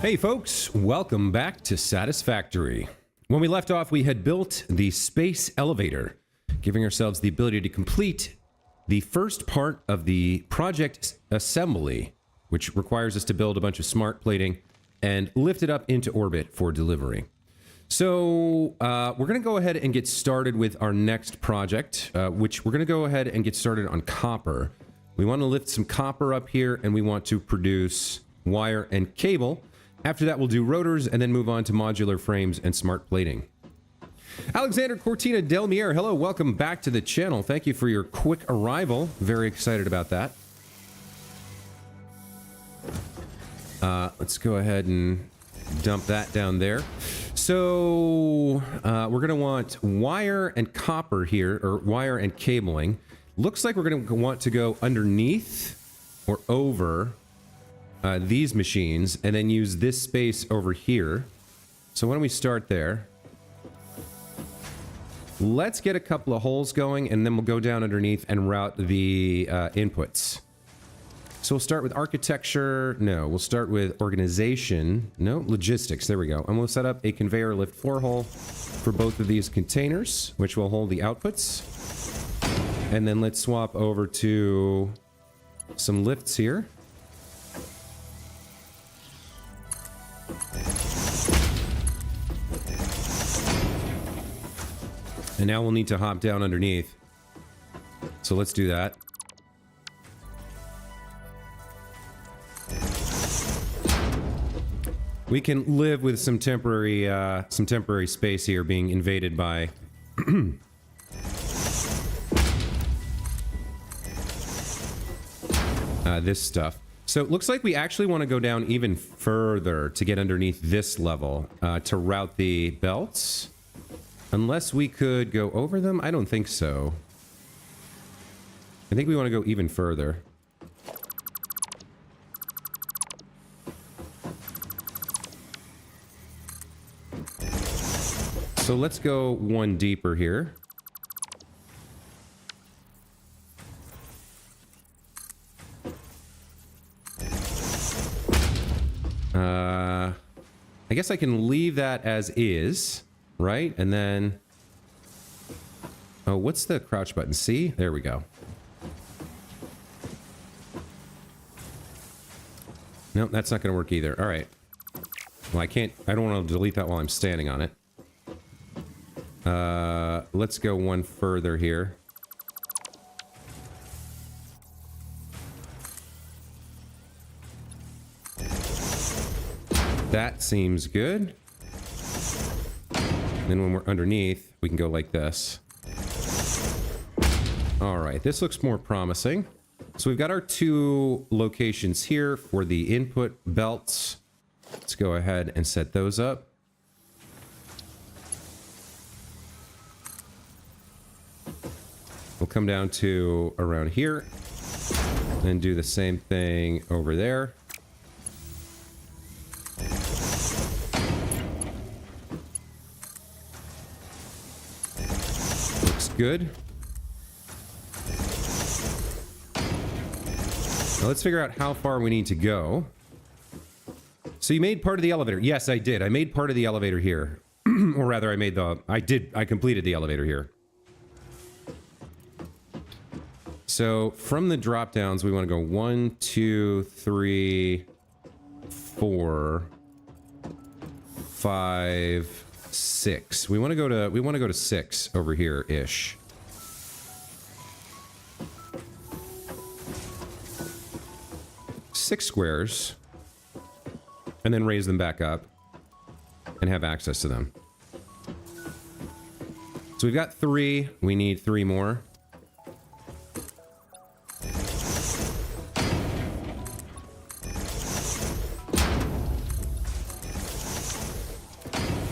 Hey folks, welcome back to Satisfactory. When we left off, we had built the space elevator, giving ourselves the ability to complete the first part of the project assembly, which requires us to build a bunch of smart plating and lift it up into orbit for delivery. So we're going to go ahead and get started with our next project, which we're going to go ahead and get started on copper. We want to lift some copper up here, and we want to produce wire and cable. After that, we'll do rotors and then move on to modular frames and smart plating. Alexander Cortina Delmier, hello, welcome back to the channel. Thank you for your quick arrival. Very excited about that. Let's go ahead and dump that down there. So we're going to want wire and copper here, or wire and cabling. Looks like we're going to want to go underneath or over these machines and then use this space over here. So why don't we start there? Let's get a couple of holes going and then we'll go down underneath and route the inputs. So we'll start with architecture. No, we'll start with organization. No, logistics. There we go. And we'll set up a conveyor lift floor hole for both of these containers, which will hold the outputs. And then let's swap over to some lifts here. And now we'll need to hop down underneath. So let's do that. We can live with some temporary space here being invaded by this stuff. So it looks like we actually want to go down even further to get underneath this level to route the belts. Unless we could go over them? I don't think so. I think we want to go even further. So let's go one deeper here. I guess I can leave that as is, right? And then... oh, what's the crouch button? C? There we go. Nope, that's not going to work either. All right. Well, I don't want to delete that while I'm standing on it. Let's go one further here. That seems good. Then when we're underneath, we can go like this. All right, this looks more promising. So we've got our two locations here for the input belts. Let's go ahead and set those up. We'll come down to around here and do the same thing over there. Looks good. Now let's figure out how far we need to go. So you made part of the elevator. Yes, I did. I made part of the elevator here. Or rather, I completed the elevator here. So from the drop downs, we want to go 1, 2, 3, 4, 5, 6. We want to go to 6 over here ish. Six squares, and then raise them back up and have access to them. So we've got 3. We need 3 more.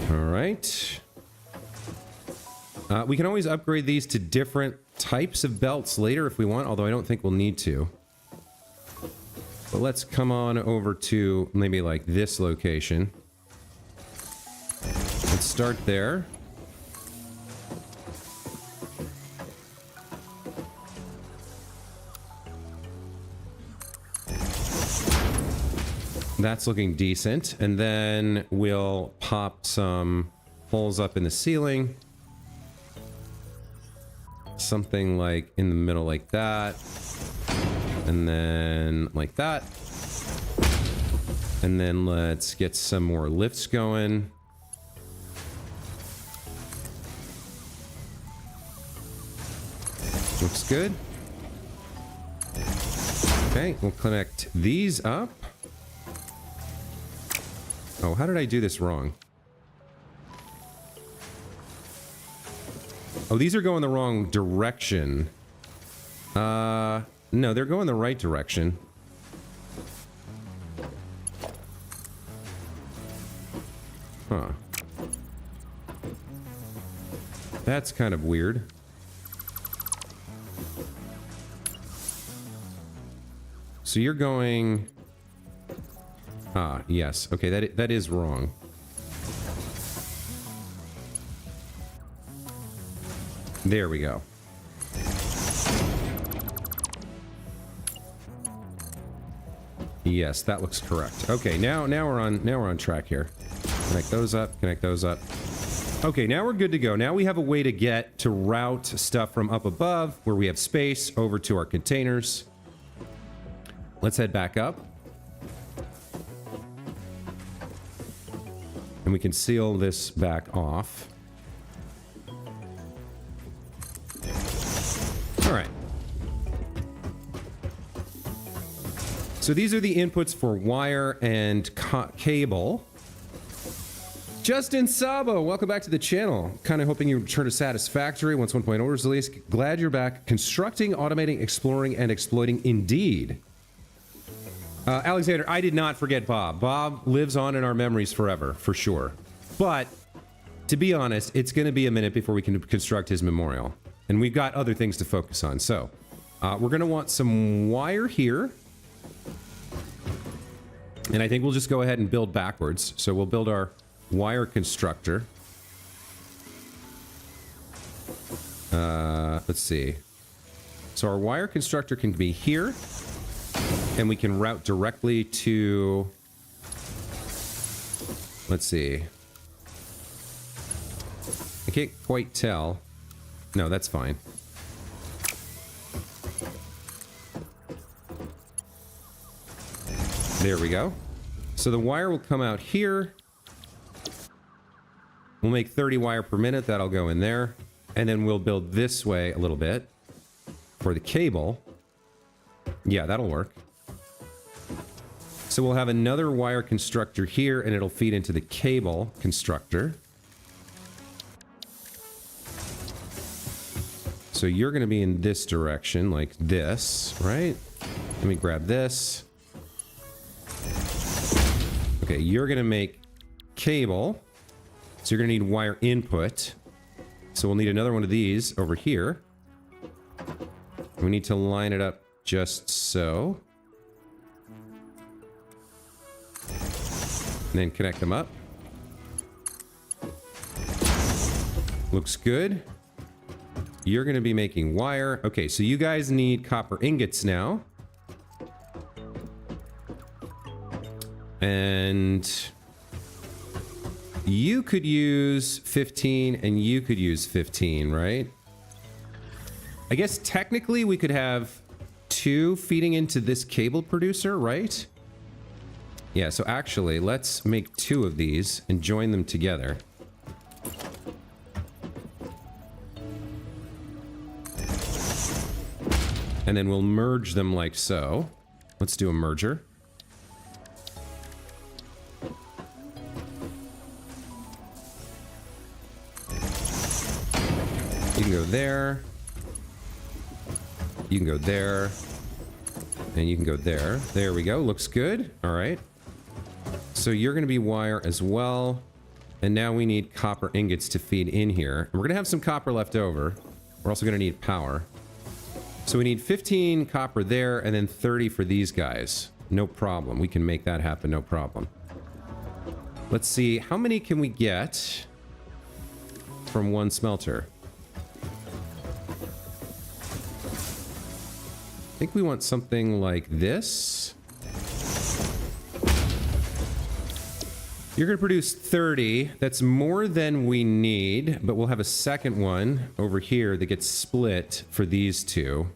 All right. We can always upgrade these to different types of belts later if we want, although I don't think we'll need to. But let's come on over to maybe like this location. Let's start there. That's looking decent. And then we'll pop some holes up in the ceiling. Something like in the middle like that. And then like that. And then let's get some more lifts going. Looks good. Okay, we'll connect these up. Oh, how did I do this wrong? Oh, these are going the wrong direction. No, they're going the right direction. Huh. That's kind of weird. So you're going... Ah, yes. Okay, that is wrong. There we go. Yes, that looks correct. Okay, now we're on track here. Connect those up, connect those up. Okay, now we're good to go. Now we have a way to get to route stuff from up above, where we have space, over to our containers. Let's head back up. And we can seal this back off. All right. So these are the inputs for wire and cable. Justin Sabo, welcome back to the channel. Kind of hoping you return to Satisfactory once 1.0 is released. Glad you're back. Constructing, automating, exploring, and exploiting indeed. Alexander, I did not forget Bob. Bob lives on in our memories forever, for sure. But, to be honest, it's going to be a minute before we can construct his memorial. And we've got other things to focus on. So, we're going to want some wire here. And I think we'll just go ahead and build backwards. So we'll build our wire constructor. Let's see. So our wire constructor can be here. And we can route directly to... Let's see. I can't quite tell. No, that's fine. There we go. So the wire will come out here. We'll make 30 wire per minute. That'll go in there. And then we'll build this way a little bit for the cable. Yeah, that'll work. So we'll have another wire constructor here, and it'll feed into the cable constructor. So you're going to be in this direction, like this, right? Let me grab this. Okay, you're going to make cable. So you're going to need wire input. So we'll need another one of these over here. We need to line it up just so. And then connect them up. Looks good. You're going to be making wire. Okay, so you guys need copper ingots now. And you could use 15 and you could use 15, right? I guess technically we could have 2 feeding into this cable producer, right? Yeah, so actually, let's make 2 of these and join them together. And then we'll merge them like so. Let's do a merger. You can go there. You can go there. And you can go there. There we go. Looks good. All right. So you're going to be wire as well. And now we need copper ingots to feed in here. And we're going to have some copper left over. We're also going to need power. So we need 15 copper there and then 30 for these guys. No problem. We can make that happen. No problem. Let's see. How many can we get from one smelter? I think we want something like this. You're going to produce 30. That's more than we need, but we'll have a second one over here that gets split for these two.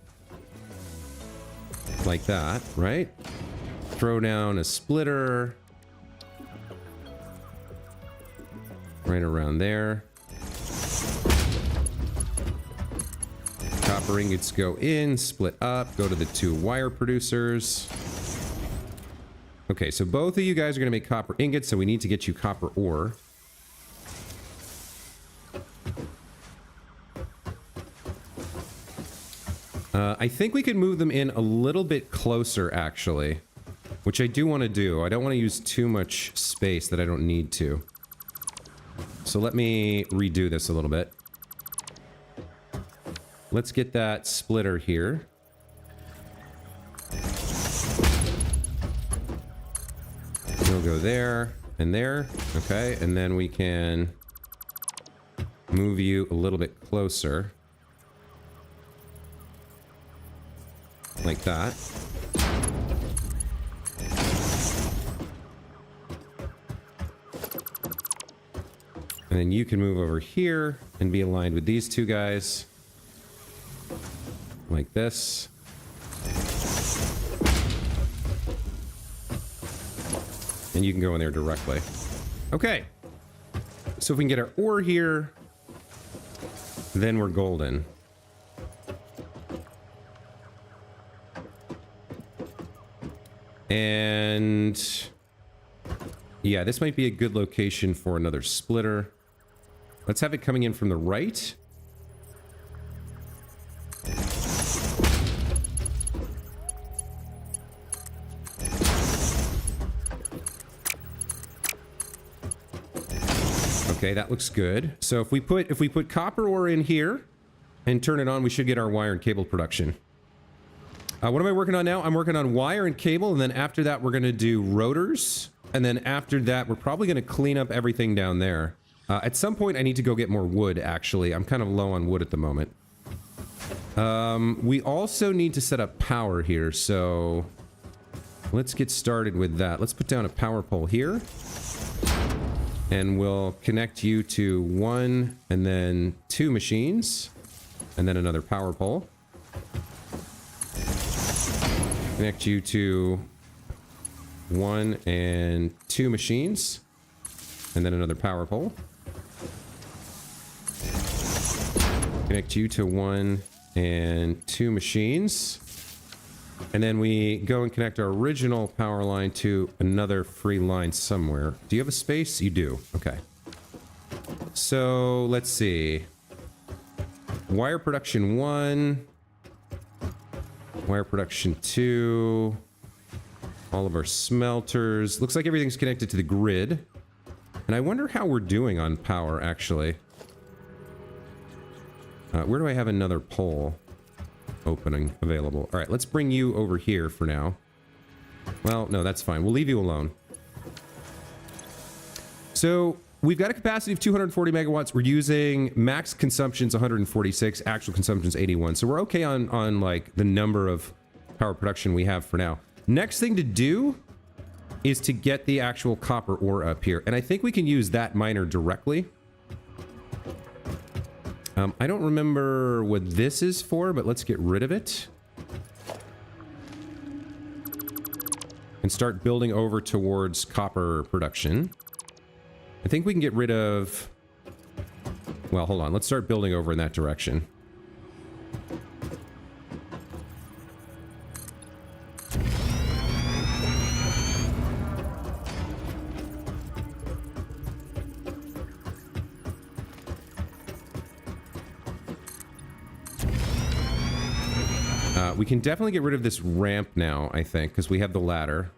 Like that, right? Throw down a splitter. Right around there. Copper ingots go in, split up, go to the two wire producers. Okay, so both of you guys are going to make copper ingots, so we need to get you copper ore. I think we could move them in a little bit closer, actually. Which I do want to do. I don't want to use too much space that I don't need to. So let me redo this a little bit. Let's get that splitter here. We'll go there and there. Okay, and then we can move you a little bit closer. Like that. And then you can move over here and be aligned with these two guys. Like this. And you can go in there directly. Okay. So if we can get our ore here, then we're golden. And yeah, this might be a good location for another splitter. Let's have it coming in from the right. Okay, that looks good. So if we put copper ore in here and turn it on, we should get our wire and cable production. What am I working on now? I'm working on wire and cable, and then after that we're going to do rotors, and then after that we're probably going to clean up everything down there. At some point I need to go get more wood, actually. I'm kind of low on wood at the moment. We also need to set up power here, so let's get started with that. Let's put down a power pole here. And we'll connect you to 1 and then 2 machines. And then another power pole. Connect you to 1 and 2 machines. And then another power pole. Connect you to 1 and 2 machines. And then we go and connect our original power line to another free line somewhere. Do you have a space? You do. Okay. So, let's see. Wire production 1. Wire production 2. All of our smelters. Looks like everything's connected to the grid. And I wonder how we're doing on power, actually. Where do I have another pole opening available? All right, let's bring you over here for now. Well, no, that's fine. We'll leave you alone. So we've got a capacity of 240 megawatts. We're using max consumption's 146, actual consumption's 81. So we're okay on like the number of power production we have for now. Next thing to do is to get the actual copper ore up here. And I think we can use that miner directly. I don't remember what this is for, but let's get rid of it. And start building over towards copper production. I think we can get rid of... Well, hold on. Let's start building over in that direction. We can definitely get rid of this ramp now, I think, because we have the ladder.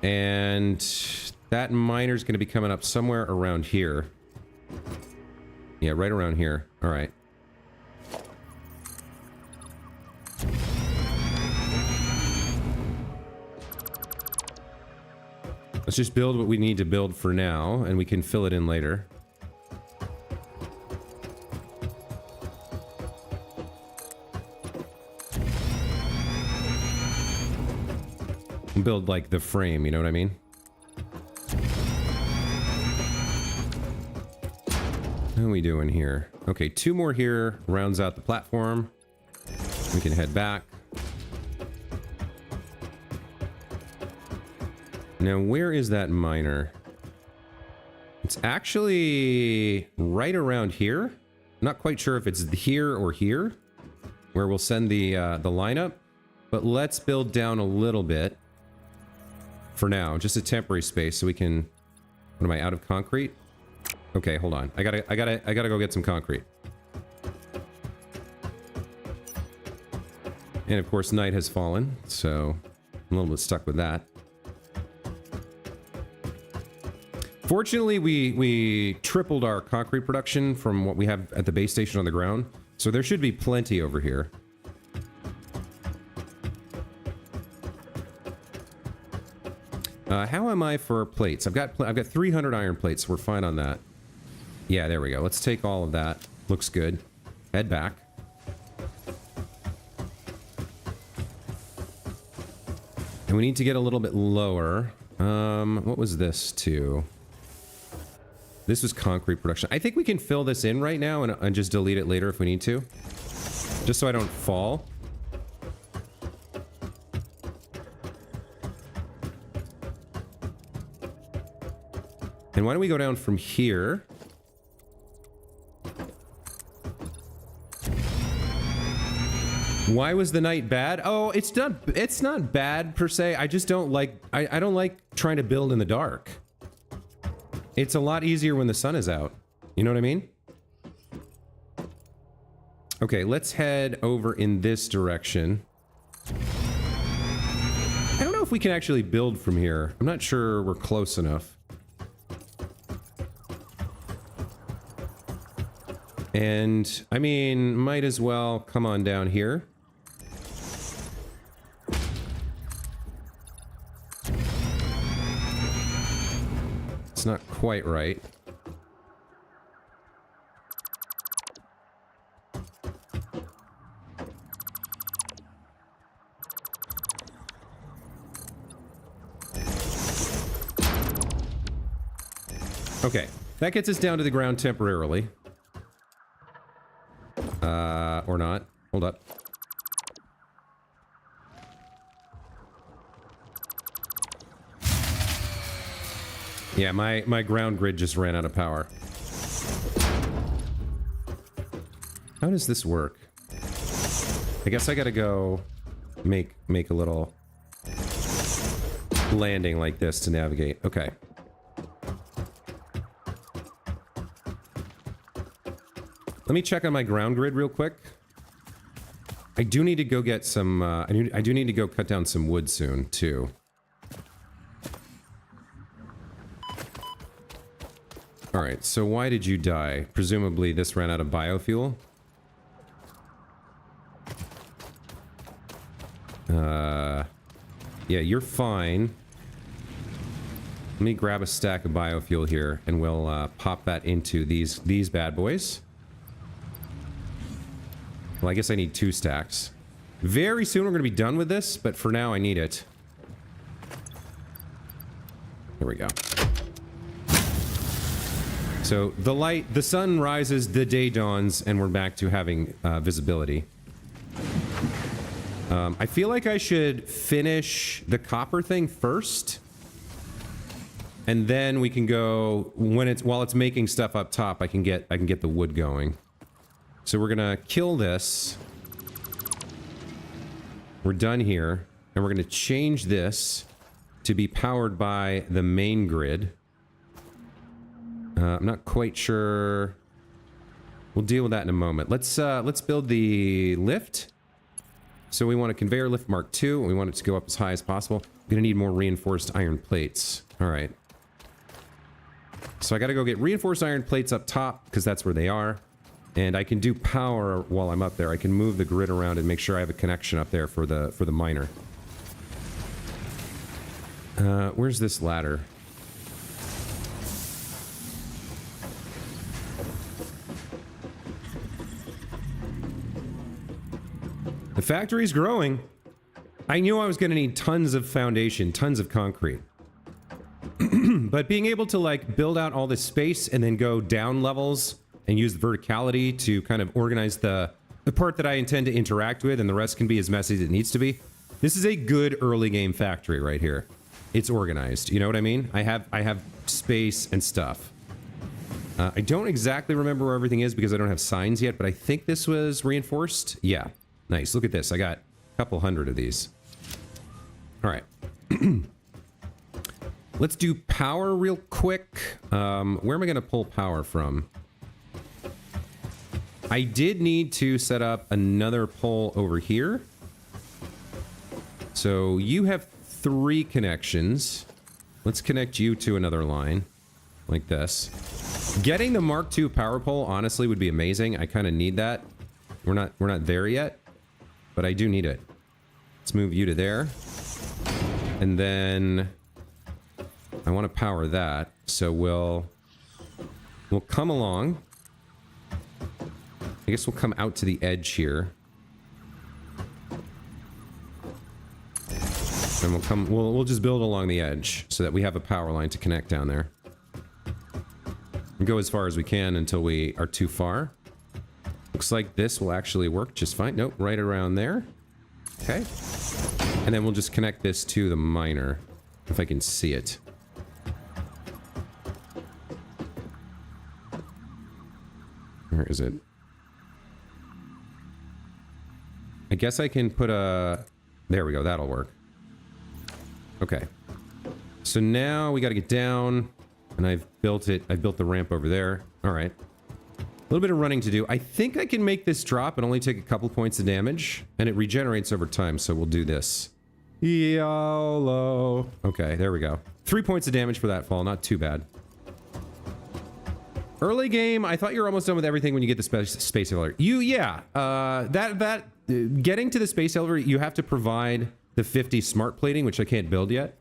And that miner's going to be coming up somewhere around here. Yeah, right around here. All right. Let's just build what we need to build for now, and we can fill it in later. build like the frame, you know what I mean? How are we doing here? Okay, 2 more here rounds out the platform. We can head back. Now, where is that miner? It's actually right around here. I'm not quite sure if it's here or here, where we'll send the lineup. But let's build down a little bit for now, just a temporary space, so we can. What am I, out of concrete? Okay, hold on. I gotta go get some concrete. And of course, night has fallen, so I'm a little bit stuck with that. Fortunately, we tripled our concrete production from what we have at the base station on the ground, so there should be plenty over here. How am I for plates? I've got 300 iron plates. We're fine on that. Yeah, there we go. Let's take all of that. Looks good. Head back. And we need to get a little bit lower. What was this to? This was concrete production. I think we can fill this in right now and just delete it later if we need to. Just so I don't fall. And why don't we go down from here? Why was the night bad? Oh, it's not bad per se. I just don't like I don't like trying to build in the dark. It's a lot easier when the sun is out. You know what I mean? Okay, let's head over in this direction. I don't know if we can actually build from here. I'm not sure we're close enough. And, I mean, might as well come on down here. It's not quite right. Okay, that gets us down to the ground temporarily. Or not. Hold up. Yeah, my ground grid just ran out of power. How does this work? I guess I gotta go make a little landing like this to navigate. Okay. Let me check on my ground grid real quick. I do need to go get some, I do need to go cut down some wood soon, too. Alright, so why did you die? Presumably this ran out of biofuel? Yeah, you're fine. Let me grab a stack of biofuel here, and we'll pop that into these bad boys. Well, I guess I need 2 stacks. Very soon we're going to be done with this, but for now I need it. There we go. So the sun rises, the day dawns, and we're back to having visibility. I feel like I should finish the copper thing first. And then we can go, while it's making stuff up top, I can get the wood going. So we're gonna kill this. We're done here. And we're gonna change this to be powered by the main grid. I'm not quite sure. We'll deal with that in a moment. Let's build the lift. So we want a conveyor lift Mark II, and we want it to go up as high as possible. We're gonna need more reinforced iron plates. All right. So I gotta go get reinforced iron plates up top, because that's where they are. And I can do power while I'm up there. I can move the grid around and make sure I have a connection up there for the miner. Where's this ladder? The factory's growing. I knew I was going to need tons of foundation, tons of concrete. But being able to like build out all this space and then go down levels and use verticality to kind of organize the part that I intend to interact with, and the rest can be as messy as it needs to be. This is a good early game factory right here. It's organized. You know what I mean? I have space and stuff. I don't exactly remember where everything is because I don't have signs yet, but I think this was reinforced. Yeah. Nice. Look at this. I got a couple hundred of these. All right. Let's do power real quick. Where am I going to pull power from? I did need to set up another pole over here. So you have 3 connections. Let's connect you to another line like this. Getting the Mark II power pole honestly would be amazing. I kind of need that. We're not there yet, but I do need it. Let's move you to there. And then I want to power that. So we'll come along. I guess we'll come out to the edge here. And we'll just build along the edge so that we have a power line to connect down there. And go as far as we can until we are too far. Looks like this will actually work just fine. Nope, right around there. Okay. And then we'll just connect this to the miner, if I can see it. Where is it? I guess I can put a... There we go, that'll work. Okay. So now we gotta get down, and I've built it. I built the ramp over there. All right. A little bit of running to do. I think I can make this drop and only take a couple points of damage, and it regenerates over time, so we'll do this. YOLO. Okay, there we go. 3 points of damage for that fall, not too bad. Early game, I thought you were almost done with everything when you get the space elevator. Getting to the space elevator, you have to provide the 50 smart plating, which I can't build yet.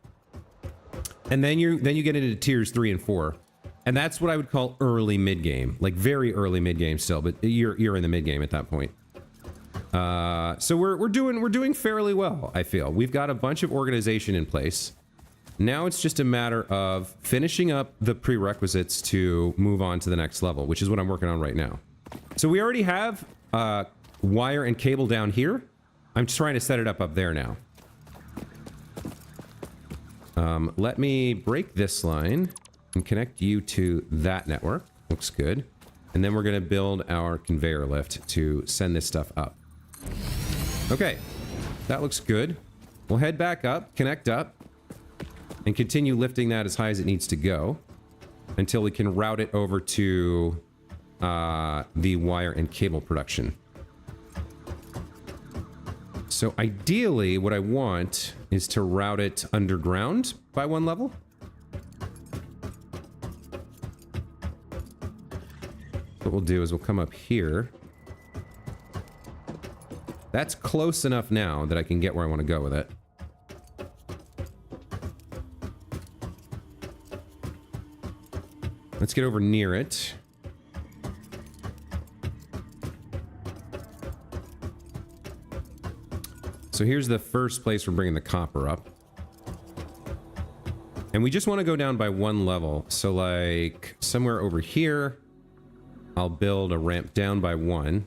And then you get into tiers 3 and 4. And that's what I would call early mid-game. Like very early mid-game still, but you're in the mid-game at that point. So we're doing fairly well, I feel. We've got a bunch of organization in place. Now it's just a matter of finishing up the prerequisites to move on to the next level, which is what I'm working on right now. So we already have wire and cable down here. I'm just trying to set it up there now. Let me break this line and connect you to that network. Looks good. And then we're going to build our conveyor lift to send this stuff up. Okay, that looks good. We'll head back up, connect up, and continue lifting that as high as it needs to go until we can route it over to the wire and cable production. So ideally, what I want is to route it underground by 1 level. What we'll do is we'll come up here. That's close enough now that I can get where I want to go with it. Let's get over near it. So here's the first place we're bringing the copper up. And we just want to go down by 1 level. So like somewhere over here, I'll build a ramp down by 1.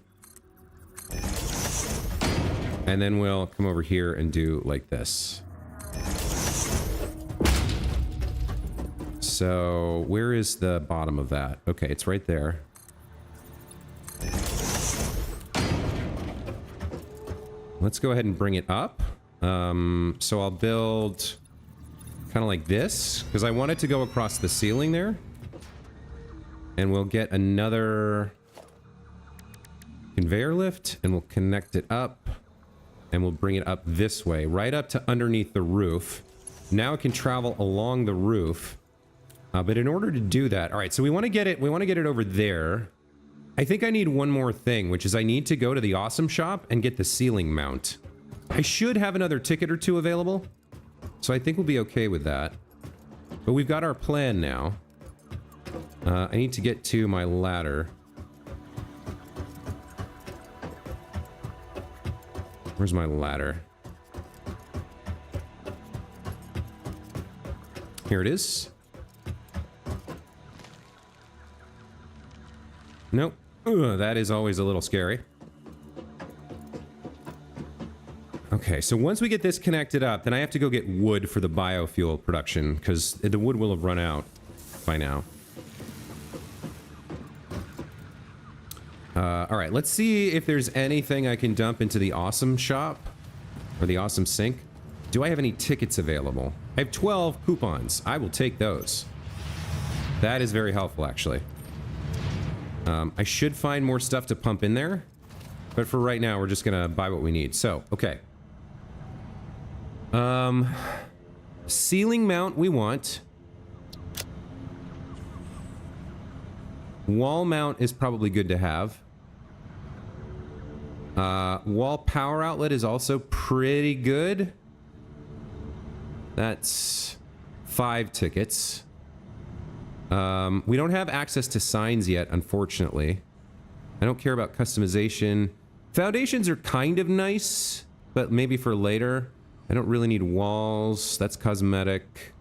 And then we'll come over here and do like this. So where is the bottom of that? Okay, it's right there. Let's go ahead and bring it up. So I'll build kind of like this, because I want it to go across the ceiling there. And we'll get another conveyor lift, and we'll connect it up, and we'll bring it up this way, right up to underneath the roof. Now it can travel along the roof. But in order to do that, all right, so we want to get it over there. I think I need one more thing, which is I need to go to the awesome shop and get the ceiling mount. I should have another ticket or 2 available, so I think we'll be okay with that. But we've got our plan now. I need to get to my ladder. Where's my ladder? Here it is. Nope. Ugh, that is always a little scary. Okay, so once we get this connected up, then I have to go get wood for the biofuel production, because the wood will have run out by now. All right, let's see if there's anything I can dump into the awesome shop, or the awesome sink. Do I have any tickets available? I have 12 coupons. I will take those. That is very helpful, actually. I should find more stuff to pump in there, but for right now, we're just gonna buy what we need. So, okay. Ceiling mount we want. Wall mount is probably good to have. Wall power outlet is also pretty good. That's 5 tickets. We don't have access to signs yet, unfortunately. I don't care about customization. Foundations are kind of nice, but maybe for later. I don't really need walls. That's cosmetic.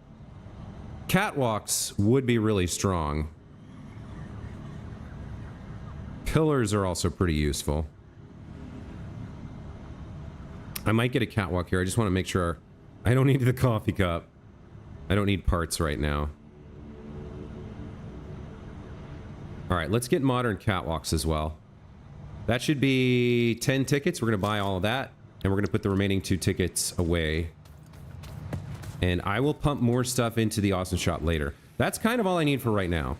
Catwalks would be really strong. Pillars are also pretty useful. I might get a catwalk here. I just want to make sure I don't need the coffee cup. I don't need parts right now. All right, let's get modern catwalks as well. That should be 10 tickets. We're going to buy all of that, and we're going to put the remaining 2 tickets away. And I will pump more stuff into the awesome shop later. That's kind of all I need for right now.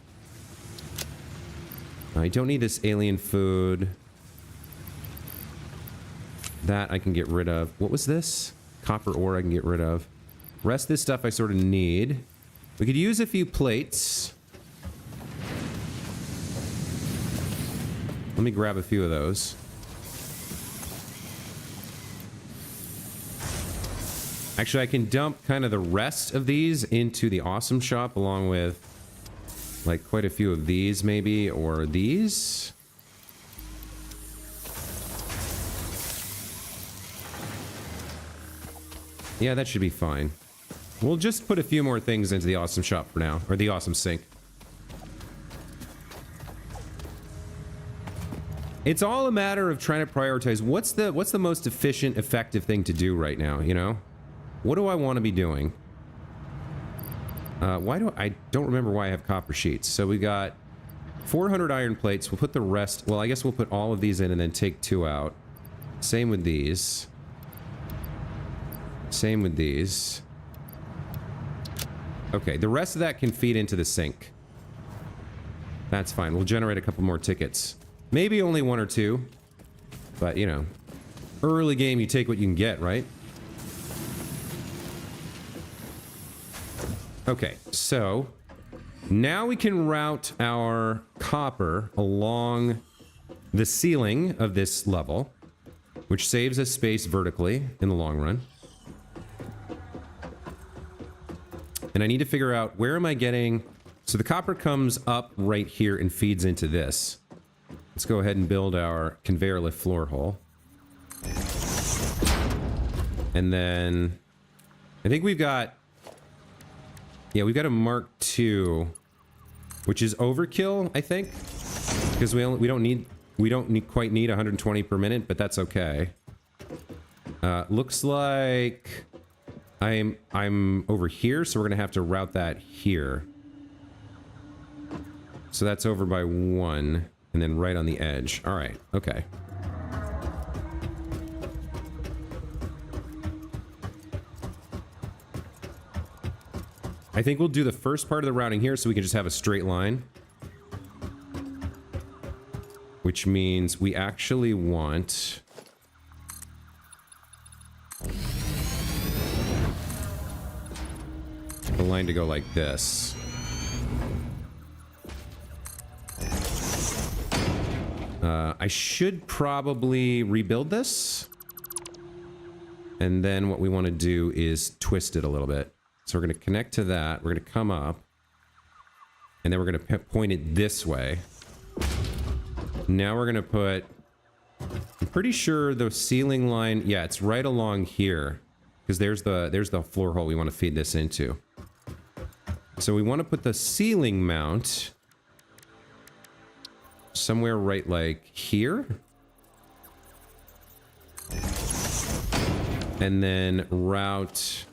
I don't need this alien food. That I can get rid of. What was this? Copper ore I can get rid of. Rest of this stuff I sort of need. We could use a few plates. Let me grab a few of those. Actually, I can dump kind of the rest of these into the awesome shop along with like quite a few of these maybe, or these. Yeah, that should be fine. We'll just put a few more things into the awesome shop for now, or the awesome sink. It's all a matter of trying to prioritize what's the most efficient, effective thing to do right now, you know? What do I want to be doing? I don't remember why I have copper sheets. So we got 400 iron plates. We'll put the rest, well, I guess we'll put all of these in and then take 2 out. Same with these. Same with these. Okay, the rest of that can feed into the sink. That's fine. We'll generate a couple more tickets. Maybe only 1 or 2. But, you know, early game, you take what you can get, right? Okay, so now we can route our copper along the ceiling of this level, which saves us space vertically in the long run. And I need to figure out where am I getting... So the copper comes up right here and feeds into this. Let's go ahead and build our conveyor lift floor hole. And then I think we've got... Yeah, we've got a Mark II, which is overkill, I think, because we don't quite need 120 per minute, but that's okay. Looks like I'm over here, so we're gonna have to route that here. So that's over by 1, and then right on the edge. All right, okay. I think we'll do the first part of the routing here so we can just have a straight line. Which means we actually want... the line to go like this. I should probably rebuild this. And then what we want to do is twist it a little bit. So we're going to connect to that. We're going to come up. And then we're going to point it this way. Now we're going to put... I'm pretty sure the ceiling line... Yeah, it's right along here. Because there's the floor hole we want to feed this into. So we want to put the ceiling mount somewhere right like here. And then route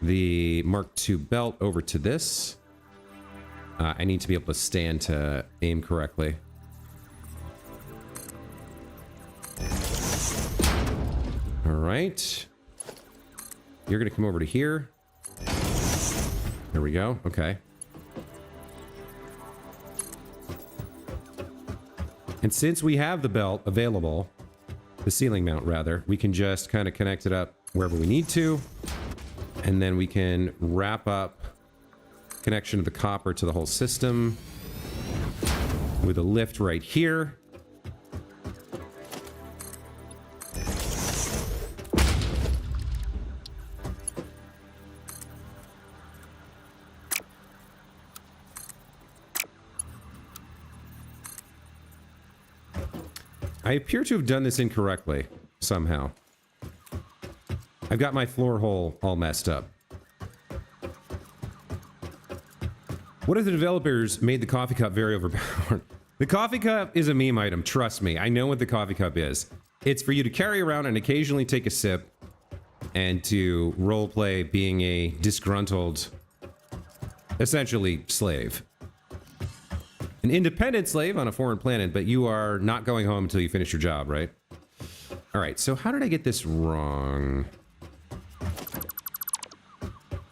the Mark II belt over to this. I need to be able to stand to aim correctly. All right. You're going to come over to here. There we go. Okay. And since we have the belt available, the ceiling mount rather, we can just kind of connect it up wherever we need to. And then we can wrap up connection of the copper to the whole system with a lift right here. I appear to have done this incorrectly somehow. I've got my floor hole all messed up. What if the developers made the coffee cup very overpowered? The coffee cup is a meme item, trust me. I know what the coffee cup is. It's for you to carry around and occasionally take a sip and to roleplay being a disgruntled, essentially, slave. An independent slave on a foreign planet, but you are not going home until you finish your job, right? All right, so how did I get this wrong?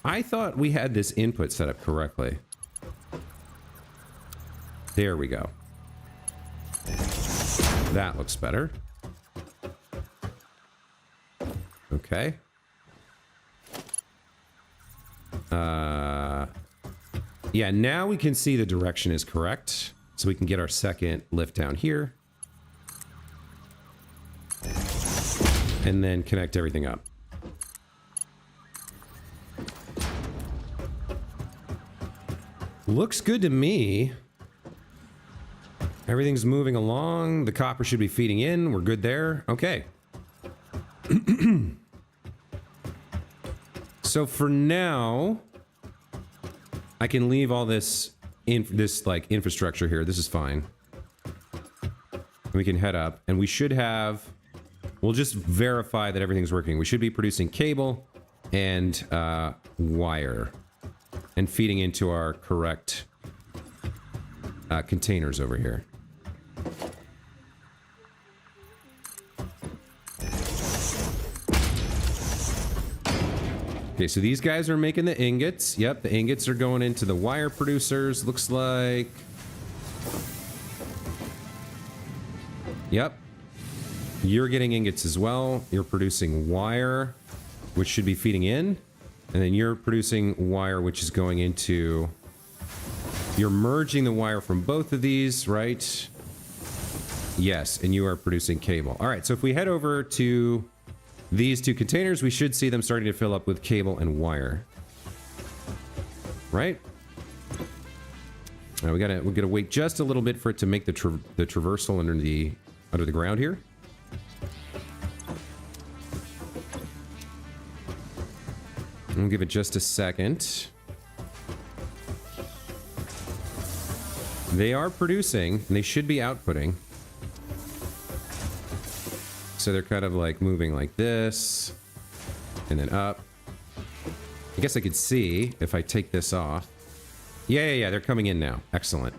I thought we had this input set up correctly. There we go. That looks better. Okay. Yeah, now we can see the direction is correct. So we can get our second lift down here. And then connect everything up. Looks good to me. Everything's moving along. The copper should be feeding in. We're good there. Okay. So for now, I can leave all this like infrastructure here. This is fine. We can head up, and we should have. We'll just verify that everything's working. We should be producing cable and wire, and feeding into our correct containers over here. Okay, so these guys are making the ingots. Yep, the ingots are going into the wire producers, looks like. Yep. You're getting ingots as well. You're producing wire, which should be feeding in. And then you're producing wire, which is going into... You're merging the wire from both of these, right? Yes, and you are producing cable. All right, so if we head over to these two containers, we should see them starting to fill up with cable and wire. Right? Now we gotta wait just a little bit for it to make the traversal under the ground here. We'll give it just a second. They are producing, and they should be outputting. So they're kind of like moving like this, and then up. I guess I could see if I take this off. Yeah, they're coming in now. Excellent.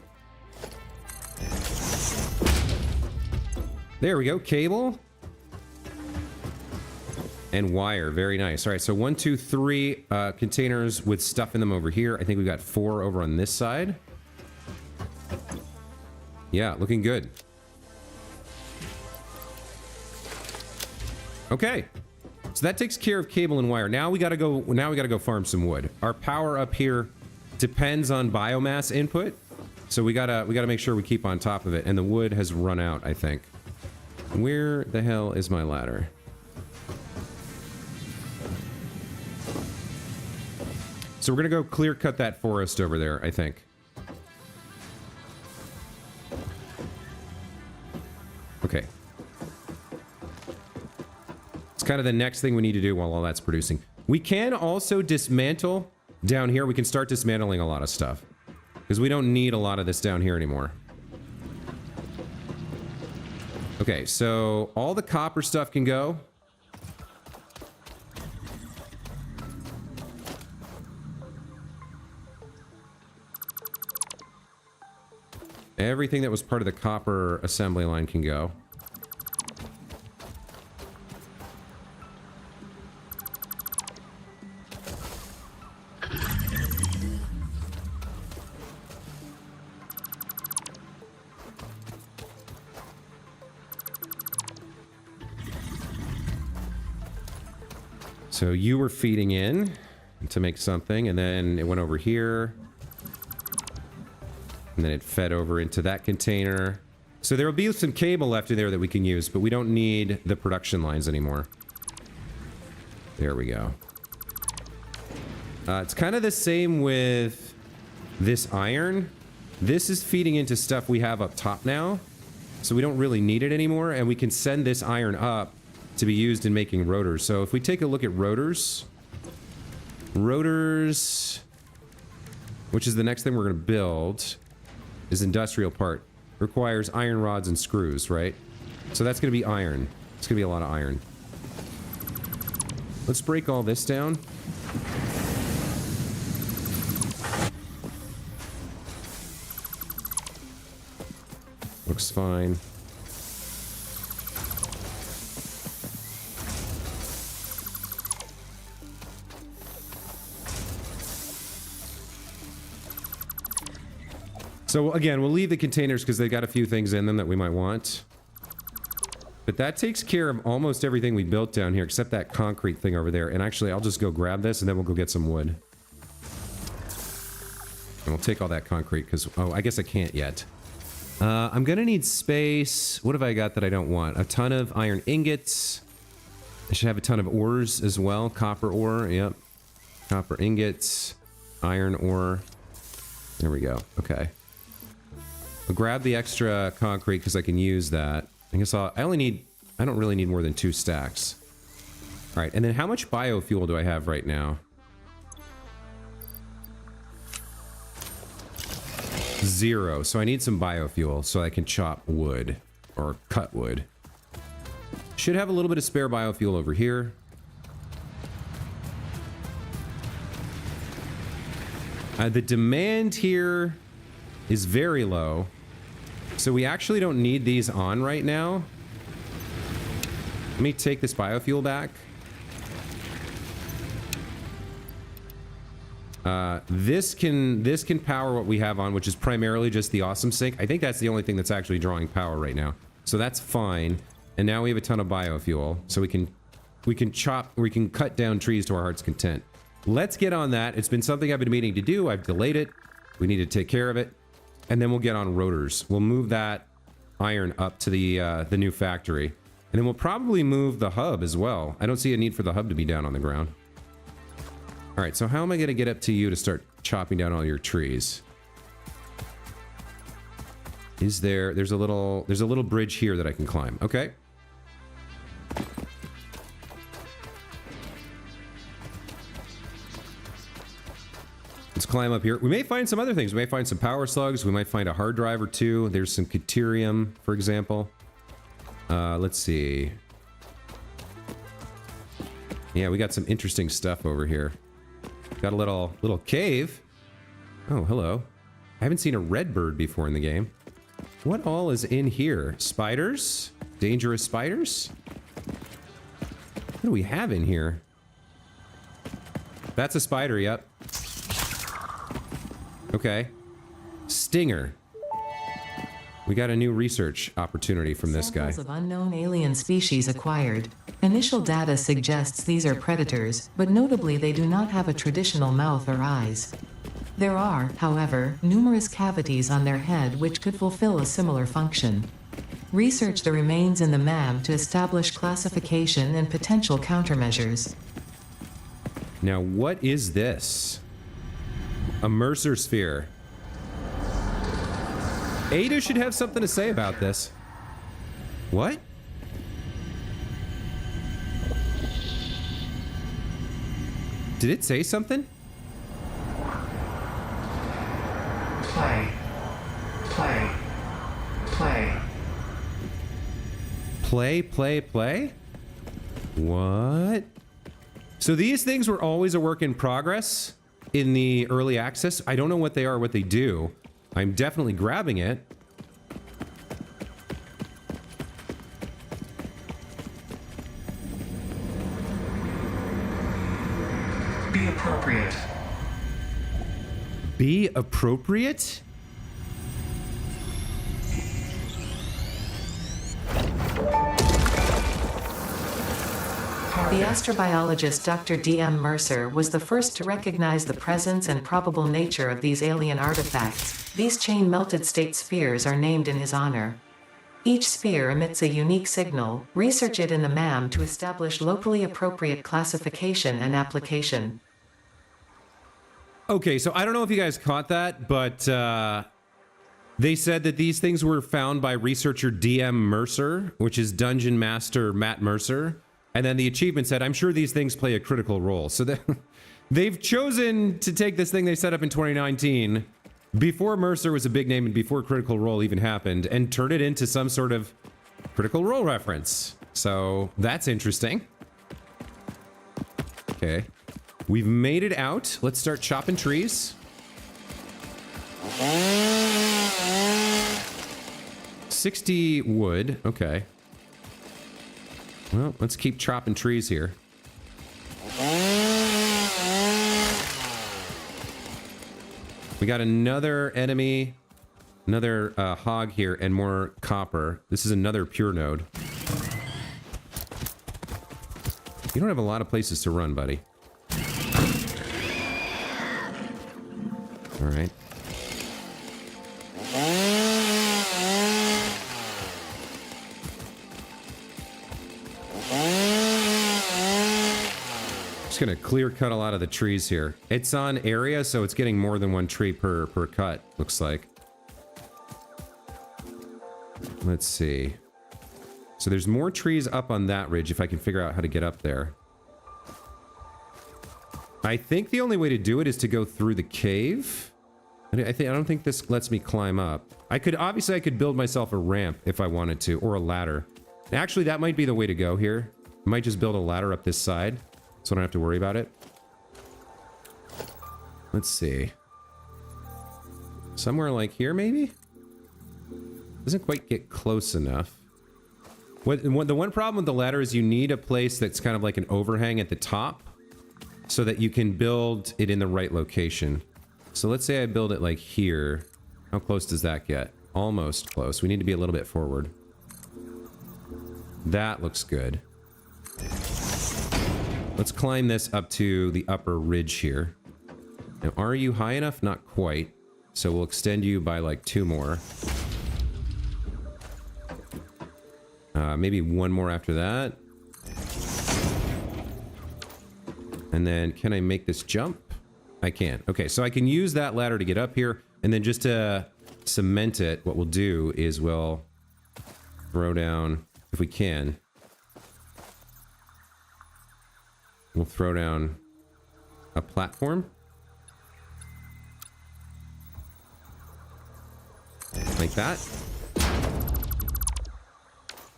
There we go, cable. And wire, very nice. All right, so 1, 2, 3 containers with stuff in them over here. I think we've got 4 over on this side. Yeah, looking good. Okay, so that takes care of cable and wire. Now we gotta go farm some wood. Our power up here depends on biomass input, so we gotta make sure we keep on top of it. And the wood has run out, I think. Where the hell is my ladder? So we're gonna go clear cut that forest over there, I think. Okay. It's kind of the next thing we need to do while all that's producing. We can also dismantle down here. We can start dismantling a lot of stuff because we don't need a lot of this down here anymore. Okay, so all the copper stuff can go. Everything that was part of the copper assembly line can go. So you were feeding in to make something, and then it went over here. And then it fed over into that container. So there will be some cable left in there that we can use, but we don't need the production lines anymore. There we go. It's kind of the same with this iron. This is feeding into stuff we have up top now, so we don't really need it anymore, and we can send this iron up to be used in making rotors. So if we take a look at rotors, which is the next thing we're going to build, is industrial part. Requires iron rods and screws, right? So that's going to be iron. It's going to be a lot of iron. Let's break all this down. Looks fine. So again, we'll leave the containers because they've got a few things in them that we might want. But that takes care of almost everything we built down here, except that concrete thing over there. And actually, I'll just go grab this and then we'll go get some wood. And we'll take all that concrete because, oh, I guess I can't yet. I'm gonna need space. What have I got that I don't want? A ton of iron ingots. I should have a ton of ores as well. Copper ore, yep. Copper ingots, iron ore. There we go, okay. I'll grab the extra concrete because I can use that. I guess I don't really need more than 2 stacks. All right, and then how much biofuel do I have right now? 0, so I need some biofuel so I can chop wood or cut wood. Should have a little bit of spare biofuel over here. The demand here is very low. So we actually don't need these on right now. Let me take this biofuel back. This can power what we have on, which is primarily just the awesome sink. I think that's the only thing that's actually drawing power right now. So that's fine. And now we have a ton of biofuel. So we can cut down trees to our heart's content. Let's get on that. It's been something I've been meaning to do. I've delayed it. We need to take care of it. And then we'll get on rotors. We'll move that iron up to the new factory. And then we'll probably move the hub as well. I don't see a need for the hub to be down on the ground. All right, so how am I going to get up to you to start chopping down all your trees? There's a little bridge here that I can climb. Okay. Let's climb up here. We may find some other things. We may find some power slugs. We might find a hard drive or 2. There's some deuterium, for example. Let's see. Yeah, we got some interesting stuff over here. Got a little cave. Oh, hello. I haven't seen a red bird before in the game. What all is in here? Spiders? Dangerous spiders? What do we have in here? That's a spider, yep. Okay. Stinger. We got a new research opportunity from this guy. Samples of unknown alien species acquired. Initial data suggests these are predators, but notably they do not have a traditional mouth or eyes. There are, however, numerous cavities on their head which could fulfill a similar function. Research the remains in the MAM to establish classification and potential countermeasures. Now, what is this? A Mercer sphere. Ada should have something to say about this. What? Did it say something? Play. Play. Play. Play, play, play? What? So these things were always a work in progress in the early access. I don't know what they are, what they do. I'm definitely grabbing it. Be appropriate. Be appropriate? The astrobiologist Dr. D.M. Mercer was the first to recognize the presence and probable nature of these alien artifacts. These chain-melted state spheres are named in his honor. Each sphere emits a unique signal. Research it in the MAM to establish locally appropriate classification and application. Okay, so I don't know if you guys caught that, but they said that these things were found by researcher D.M. Mercer, which is Dungeon Master Matt Mercer. And then the achievement said, I'm sure these things play a critical role. So they've chosen to take this thing they set up in 2019, before Mercer was a big name and before Critical Role even happened, and turn it into some sort of Critical Role reference. So that's interesting. Okay. We've made it out. Let's start chopping trees. 60 wood. Okay. Well, let's keep chopping trees here. We got another enemy, another hog here, and more copper. This is another pure node. You don't have a lot of places to run, buddy. All right. Gonna clear cut a lot of the trees here. It's on area, so it's getting more than one tree per cut, looks like. Let's see. So there's more trees up on that ridge if I can figure out how to get up there. I think the only way to do it is to go through the cave. I don't think this lets me climb up. I could build myself a ramp if I wanted to, or a ladder. Actually, that might be the way to go here. I might just build a ladder up this side, so I don't have to worry about it. Let's see. Somewhere like here, maybe? Doesn't quite get close enough. The one problem with the ladder is you need a place that's kind of like an overhang at the top so that you can build it in the right location. So let's say I build it like here. How close does that get? Almost close. We need to be a little bit forward. That looks good. Let's climb this up to the upper ridge here. Now, are you high enough? Not quite. So we'll extend you by like 2 more. Maybe 1 more after that. And then can I make this jump? I can. Okay, so I can use that ladder to get up here. And then just to cement it, what we'll do is we'll throw down, if we can, we'll throw down a platform. Like that.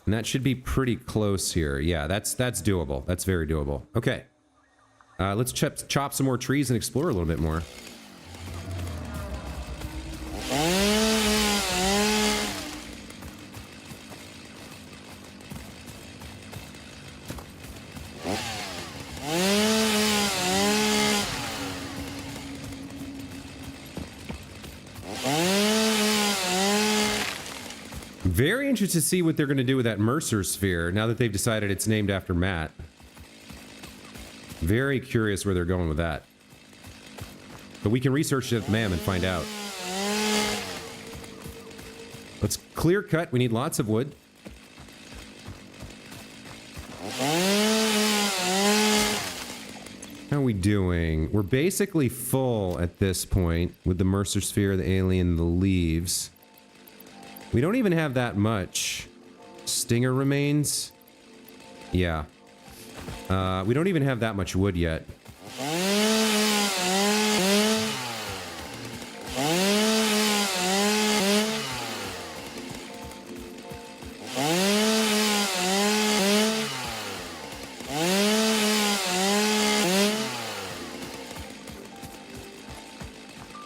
And that should be pretty close here. Yeah, that's doable. That's very doable. Okay. Let's chop some more trees and explore a little bit more. Very interested to see what they're going to do with that Mercer sphere now that they've decided it's named after Matt. Very curious where they're going with that. But we can research it at the MAM and find out. Let's clear cut. We need lots of wood. How are we doing? We're basically full at this point with the Mercer sphere, the alien, the leaves. We don't even have that much. Stinger remains. Yeah. We don't even have that much wood yet.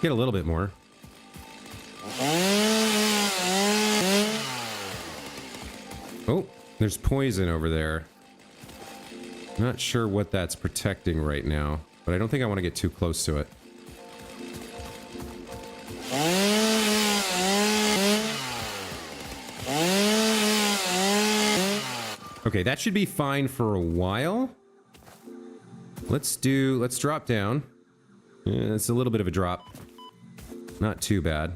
get a little bit more. Oh, there's poison over there. Not sure what that's protecting right now, but I don't think I want to get too close to it. Okay, that should be fine for a while. Let's drop down. Yeah, it's a little bit of a drop. Not too bad.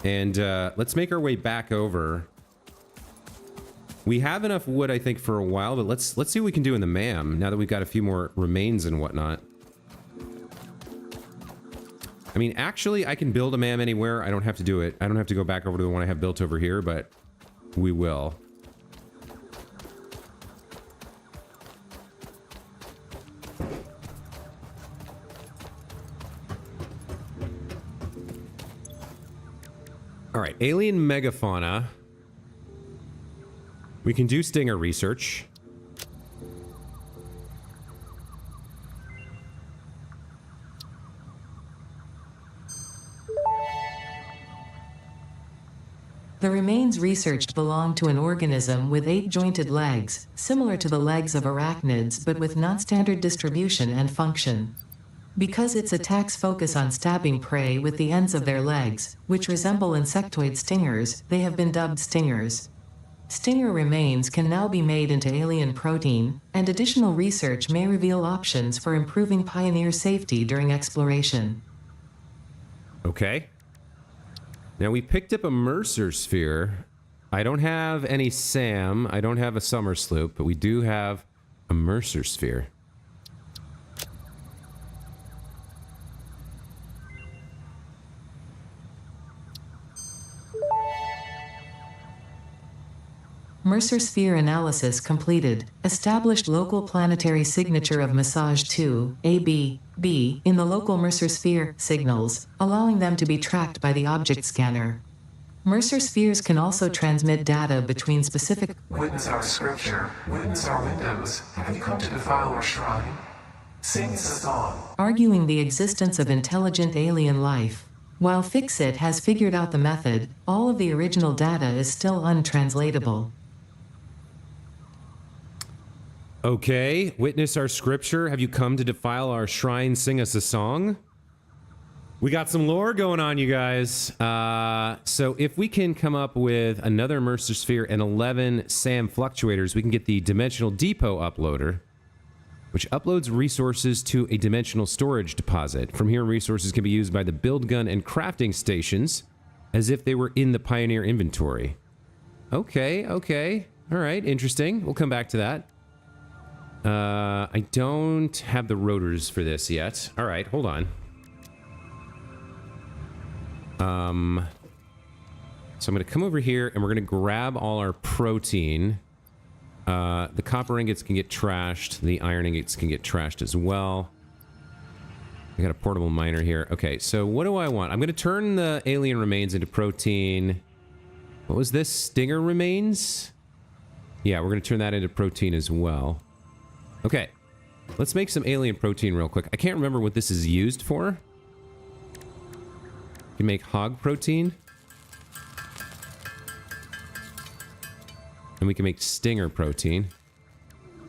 And let's make our way back over. We have enough wood, I think, for a while, but let's see what we can do in the MAM now that we've got a few more remains and whatnot. I mean, actually, I can build a MAM anywhere. I don't have to do it. I don't have to go back over to the one I have built over here, but we will. All right, alien megafauna. We can do stinger research. The remains researched belong to an organism with 8 jointed legs, similar to the legs of arachnids but with non-standard distribution and function. Because its attacks focus on stabbing prey with the ends of their legs, which resemble insectoid stingers, they have been dubbed stingers. Stinger remains can now be made into alien protein, and additional research may reveal options for improving Pioneer safety during exploration. Okay. Now we picked up a Mercer sphere. I don't have any SAM. I don't have a Summer Sloop, but we do have a Mercer sphere. Mercer sphere analysis completed. Established local planetary signature of Massage 2, AB, B, in the local Mercer sphere signals, allowing them to be tracked by the object scanner. Mercer spheres can also transmit data between specific... Witness our scripture. Witness our windows. Have you come to defile our shrine? Sing us a song. Arguing the existence of intelligent alien life. While Fixit has figured out the method, all of the original data is still untranslatable. Okay, witness our scripture. Have you come to defile our shrine? Sing us a song. We got some lore going on, you guys. So if we can come up with another Mercer sphere and 11 SAM fluctuators, we can get the Dimensional Depot uploader, which uploads resources to a dimensional storage deposit. From here, resources can be used by the build gun and crafting stations as if they were in the Pioneer inventory. Okay, okay. All right, interesting. We'll come back to that. I don't have the rotors for this yet. All right, hold on. So I'm going to come over here and we're going to grab all our protein. The copper ingots can get trashed. The iron ingots can get trashed as well. I got a portable miner here. Okay, so what do I want? I'm going to turn the alien remains into protein. What was this? Stinger remains? Yeah, we're going to turn that into protein as well. Okay, let's make some alien protein real quick. I can't remember what this is used for. You can make hog protein. And we can make stinger protein.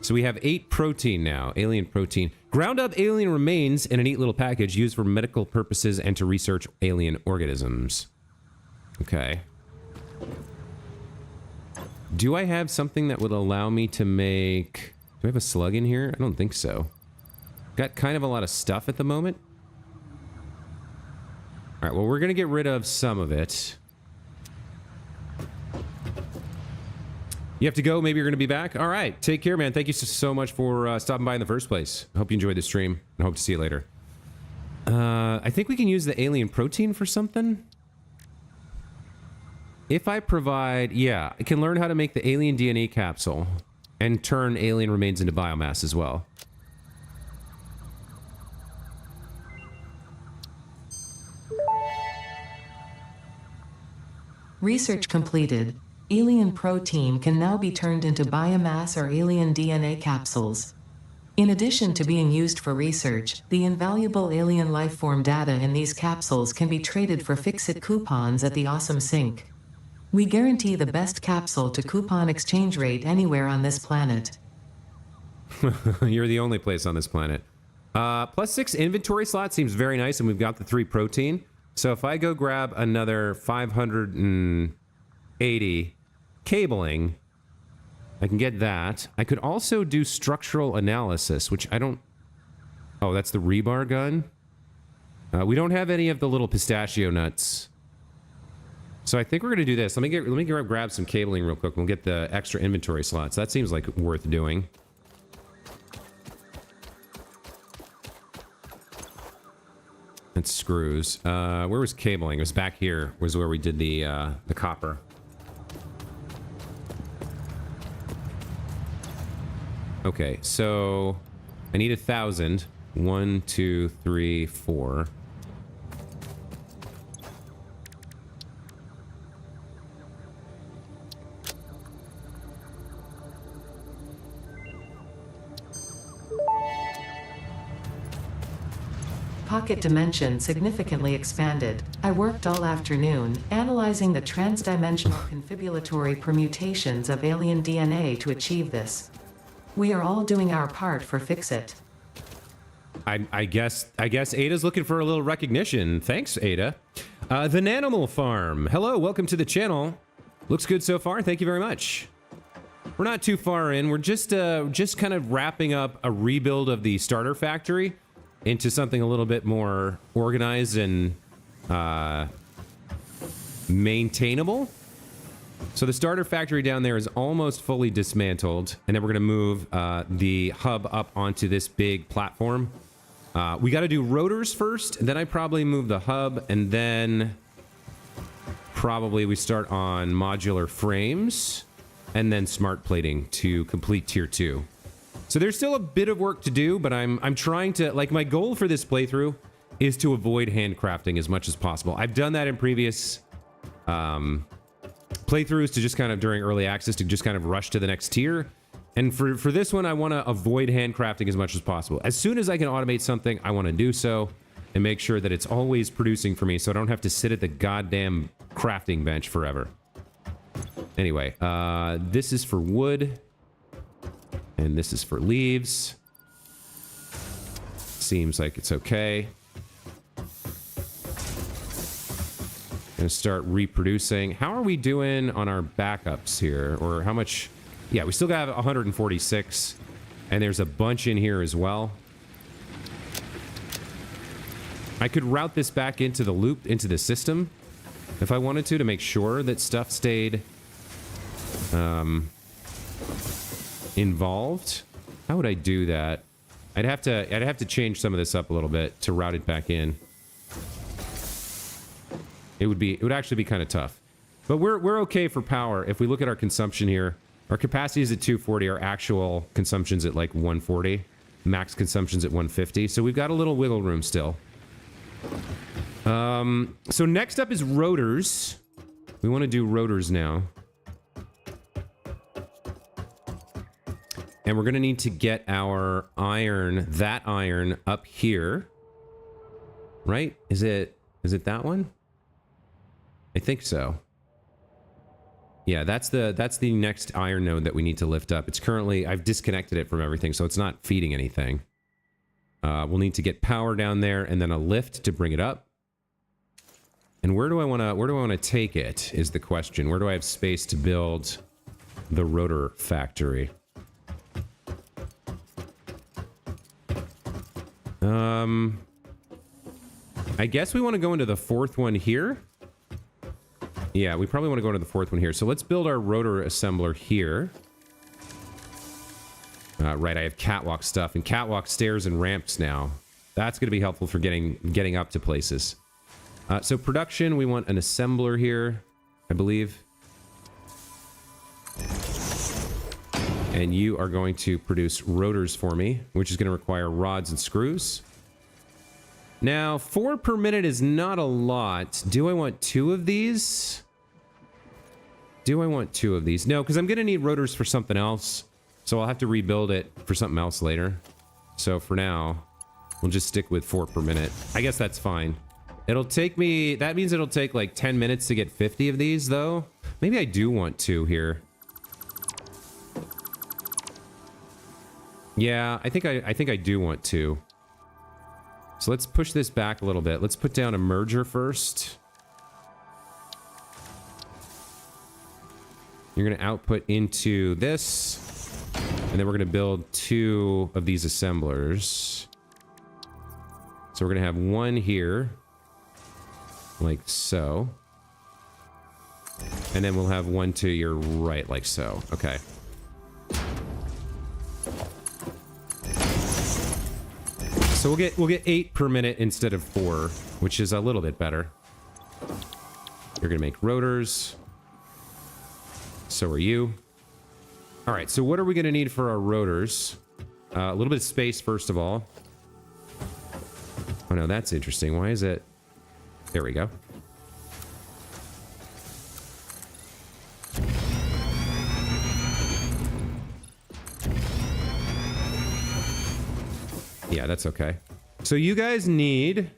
So we have 8 protein now, alien protein. Ground up alien remains in a neat little package used for medical purposes and to research alien organisms. Okay. Do I have something that would allow me to make... Do I have a slug in here? I don't think so. Got kind of a lot of stuff at the moment. All right, well, we're going to get rid of some of it. You have to go. Maybe you're going to be back. All right. Take care, man. Thank you so much for stopping by in the first place. I hope you enjoyed the stream and hope to see you later. I think we can use the alien protein for something. If I provide... Yeah, I can learn how to make the alien DNA capsule and turn alien remains into biomass as well. Research completed. Alien protein can now be turned into biomass or alien DNA capsules. In addition to being used for research, the invaluable alien lifeform data in these capsules can be traded for fix-it coupons at the Awesome Sink. We guarantee the best capsule to coupon exchange rate anywhere on this planet. You're the only place on this planet. +6 inventory slot seems very nice, and we've got the 3 protein. So if I go grab another 580 cabling, I can get that. I could also do structural analysis, which I don't... Oh, that's the rebar gun? We don't have any of the little pistachio nuts. So I think we're going to do this. Let me grab some cabling real quick. We'll get the extra inventory slots. That seems like worth doing. It's screws. Where was cabling? It was back here. Was where we did the copper. Okay, so I need 1,000. 1, 2, 3, 4. Pocket dimension significantly expanded. I worked all afternoon, analyzing the transdimensional confibulatory permutations of alien DNA to achieve this. We are all doing our part for Fix-It. I guess Ada's looking for a little recognition. Thanks, Ada. The Nanimal Farm. Hello, welcome to the channel. Looks good so far. Thank you very much. We're not too far in. We're just kind of wrapping up a rebuild of the starter factory into something a little bit more organized and maintainable. So the starter factory down there is almost fully dismantled, and then we're going to move the hub up onto this big platform. We got to do rotors first, and then I probably move the hub, and then probably we start on modular frames, and then smart plating to complete tier 2. So there's still a bit of work to do, but I'm trying to, like, my goal for this playthrough is to avoid handcrafting as much as possible. I've done that in previous playthroughs, to just kind of during early access to just kind of rush to the next tier. And for this one, I want to avoid handcrafting as much as possible. As soon as I can automate something, I want to do so and make sure that it's always producing for me so I don't have to sit at the goddamn crafting bench forever. Anyway, this is for wood. And this is for leaves. Seems like it's okay. Gonna start reproducing. How are we doing on our backups here? Or how much? Yeah, we still got 146. And there's a bunch in here as well. I could route this back into the loop, into the system, if I wanted to make sure that stuff stayed involved. How would I do that? I'd have to change some of this up a little bit to route it back in. It would actually be kind of tough. But we're okay for power. If we look at our consumption here, our capacity is at 240, our actual consumption's at like 140, max consumption's at 150, so we've got a little wiggle room still. So next up is rotors. We want to do rotors now. And we're going to need to get our iron, that iron, up here. Right? Is it that one? I think so. Yeah, that's the next iron node that we need to lift up. It's currently, I've disconnected it from everything, so it's not feeding anything. We'll need to get power down there and then a lift to bring it up. And where do I want to take it is the question. Where do I have space to build the rotor factory? I guess we want to go into the fourth one here. Yeah, we probably want to go into the fourth one here. So let's build our rotor assembler here. Right, I have catwalk stuff and catwalk stairs and ramps now. That's going to be helpful for getting up to places. So production, we want an assembler here, I believe. And you are going to produce rotors for me, which is going to require rods and screws. Now, 4 per minute is not a lot. Do I want 2 of these? Do I want 2 of these? No, because I'm going to need rotors for something else. So I'll have to rebuild it for something else later. So for now, we'll just stick with 4 per minute. I guess that's fine. It'll take me, that means it'll take like 10 minutes to get 50 of these though. Maybe I do want 2 here. Yeah, I think I do want 2. So let's push this back a little bit. Let's put down a merger first. You're going to output into this. And then we're going to build 2 of these assemblers. So we're going to have 1 here. Like so. And then we'll have 1 to your right, like so. Okay. So we'll get 8 per minute instead of 4, which is a little bit better. You're gonna make rotors. So are you. All right, so what are we gonna need for our rotors? A little bit of space, first of all. Oh no, that's interesting. Why is it? There we go. Yeah, that's okay. So you guys need...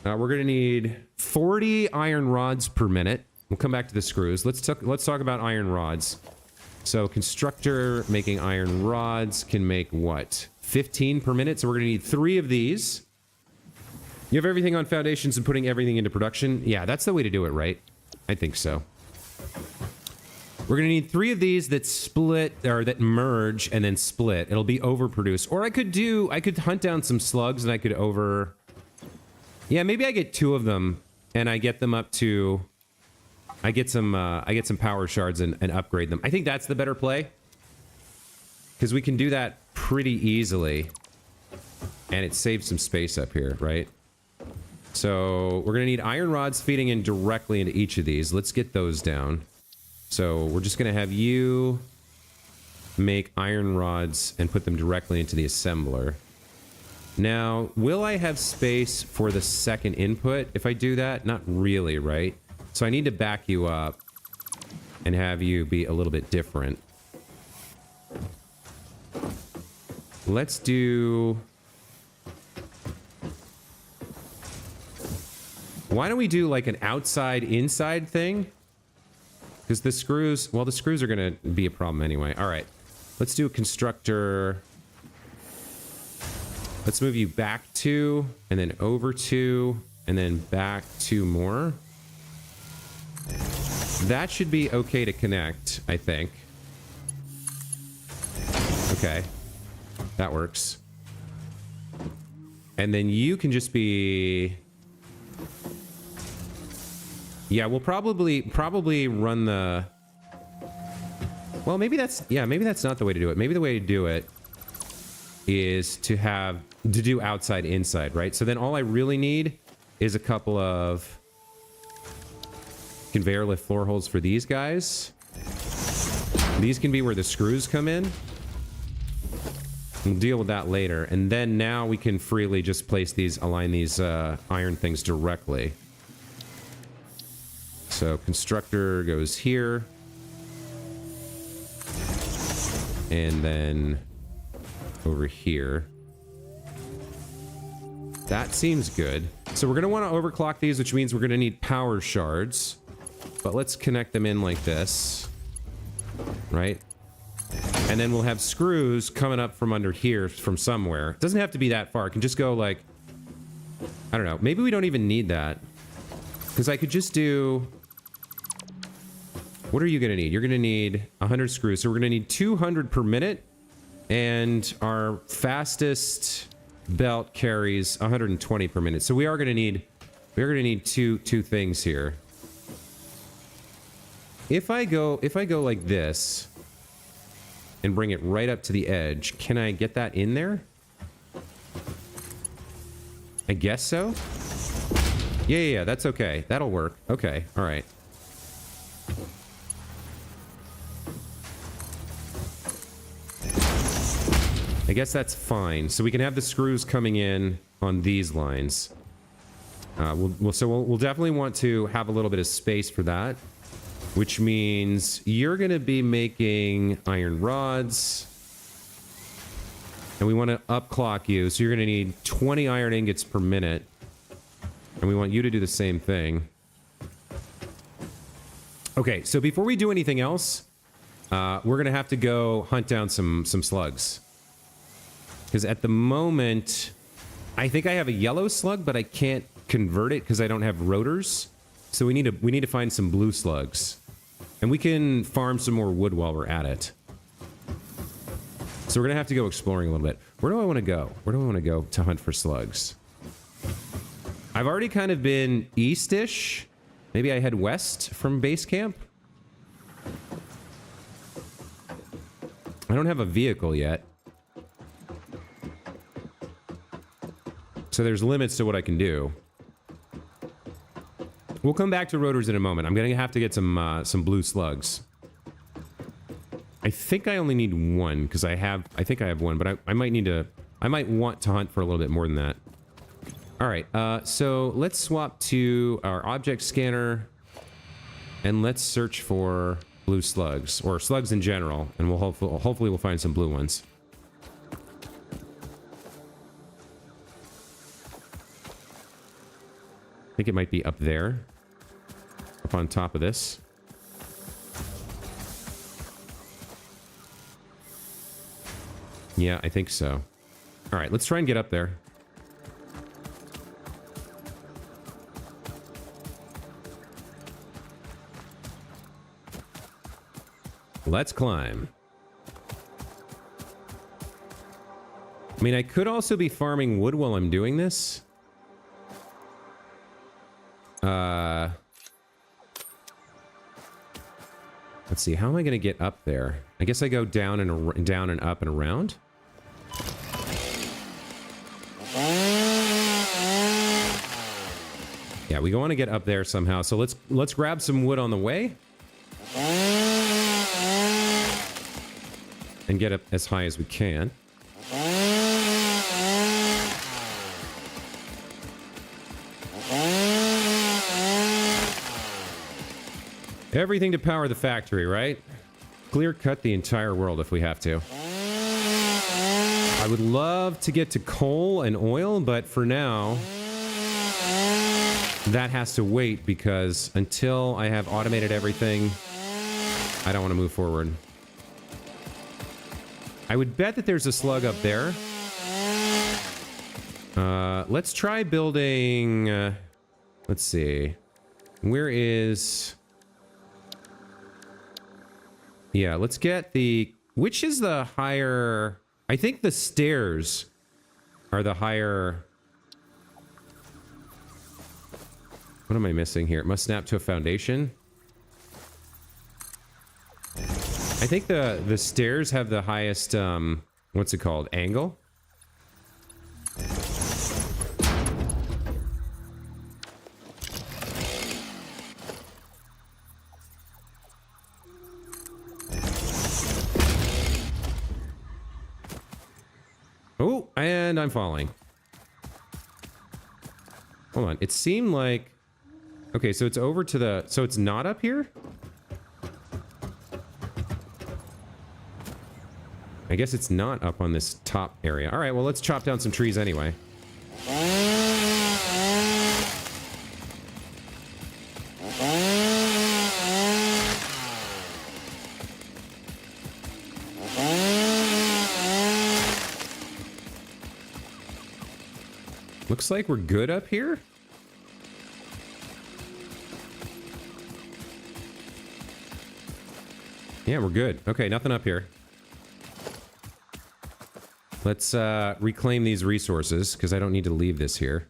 we're going to need 40 iron rods per minute. We'll come back to the screws. Let's talk about iron rods. So constructor making iron rods can make what? 15 per minute. So we're going to need 3 of these. You have everything on foundations and putting everything into production. Yeah, that's the way to do it, right? I think so. We're going to need 3 of these that split, or that merge and then split. It'll be overproduced. Or I could hunt down some slugs and I could over... Yeah, maybe I get 2 of them and I get them up to... I get some power shards and upgrade them. I think that's the better play. Because we can do that pretty easily. And it saves some space up here, right? So we're going to need iron rods feeding in directly into each of these. Let's get those down. So we're just going to have you make iron rods and put them directly into the assembler. Now, will I have space for the second input if I do that? Not really, right? So I need to back you up and have you be a little bit different. Let's do... Why don't we do like an outside-inside thing? Because the screws... Well, the screws are going to be a problem anyway. All right. Let's do a constructor. Let's move you back 2, and then over 2, and then back 2 more. That should be okay to connect, I think. Okay. That works. And then you can just be... Yeah, we'll probably run the... Well, maybe that's... Yeah, maybe that's not the way to do it. Maybe the way to do it is to do outside inside, right? So then all I really need is a couple of conveyor lift floor holes for these guys. These can be where the screws come in. We'll deal with that later. And then now we can freely just place these, align these iron things directly. So constructor goes here. And then over here. That seems good. So we're going to want to overclock these, which means we're going to need power shards. But let's connect them in like this. Right? And then we'll have screws coming up from under here from somewhere. It doesn't have to be that far. It can just go like... I don't know. Maybe we don't even need that. Because I could just do... What are you going to need? You're going to need 100 screws. So we're going to need 200 per minute. And our fastest belt carries 120 per minute. So we are going to need two things here. If I go like this and bring it right up to the edge, can I get that in there? I guess so. Yeah, that's okay. That'll work. Okay, all right. I guess that's fine. So we can have the screws coming in on these lines. We'll definitely want to have a little bit of space for that, which means you're going to be making iron rods. And we want to upclock you, so you're going to need 20 iron ingots per minute. And we want you to do the same thing. Okay, so before we do anything else, we're going to have to go hunt down some slugs. Because at the moment, I think I have a yellow slug, but I can't convert it because I don't have rotors. So we need to find some blue slugs. And we can farm some more wood while we're at it. So we're going to have to go exploring a little bit. Where do I want to go? Where do I want to go to hunt for slugs? I've already kind of been east-ish. Maybe I head west from base camp. I don't have a vehicle yet. So there's limits to what I can do. We'll come back to rotors in a moment. I'm going to have to get some blue slugs. I think I only need one because I think I have one, but I might need to. I might want to hunt for a little bit more than that. All right, so let's swap to our object scanner, and let's search for blue slugs or slugs in general, and we'll hopefully we'll find some blue ones. I think it might be up there, up on top of this. Yeah, I think so. All right, let's try and get up there. Let's climb. I mean, I could also be farming wood while I'm doing this. Let's see, how am I going to get up there? I guess I go down and up and around. Yeah, we want to get up there somehow. So let's grab some wood on the way. And get up as high as we can. Everything to power the factory, right? Clear cut the entire world if we have to. I would love to get to coal and oil, but for now, that has to wait because until I have automated everything, I don't want to move forward. I would bet that there's a slug up there. Let's try building... let's see. Where is... Yeah, let's get the... Which is the higher... I think the stairs are the higher... What am I missing here? It must snap to a foundation. I think the stairs have the highest, what's it called? Angle? Oh, and I'm falling. Hold on. It seemed like... Okay, so it's over to the... So it's not up here? I guess it's not up on this top area. All right, well, let's chop down some trees anyway. Looks like we're good up here. Yeah, we're good. Okay, nothing up here. Let's reclaim these resources, because I don't need to leave this here.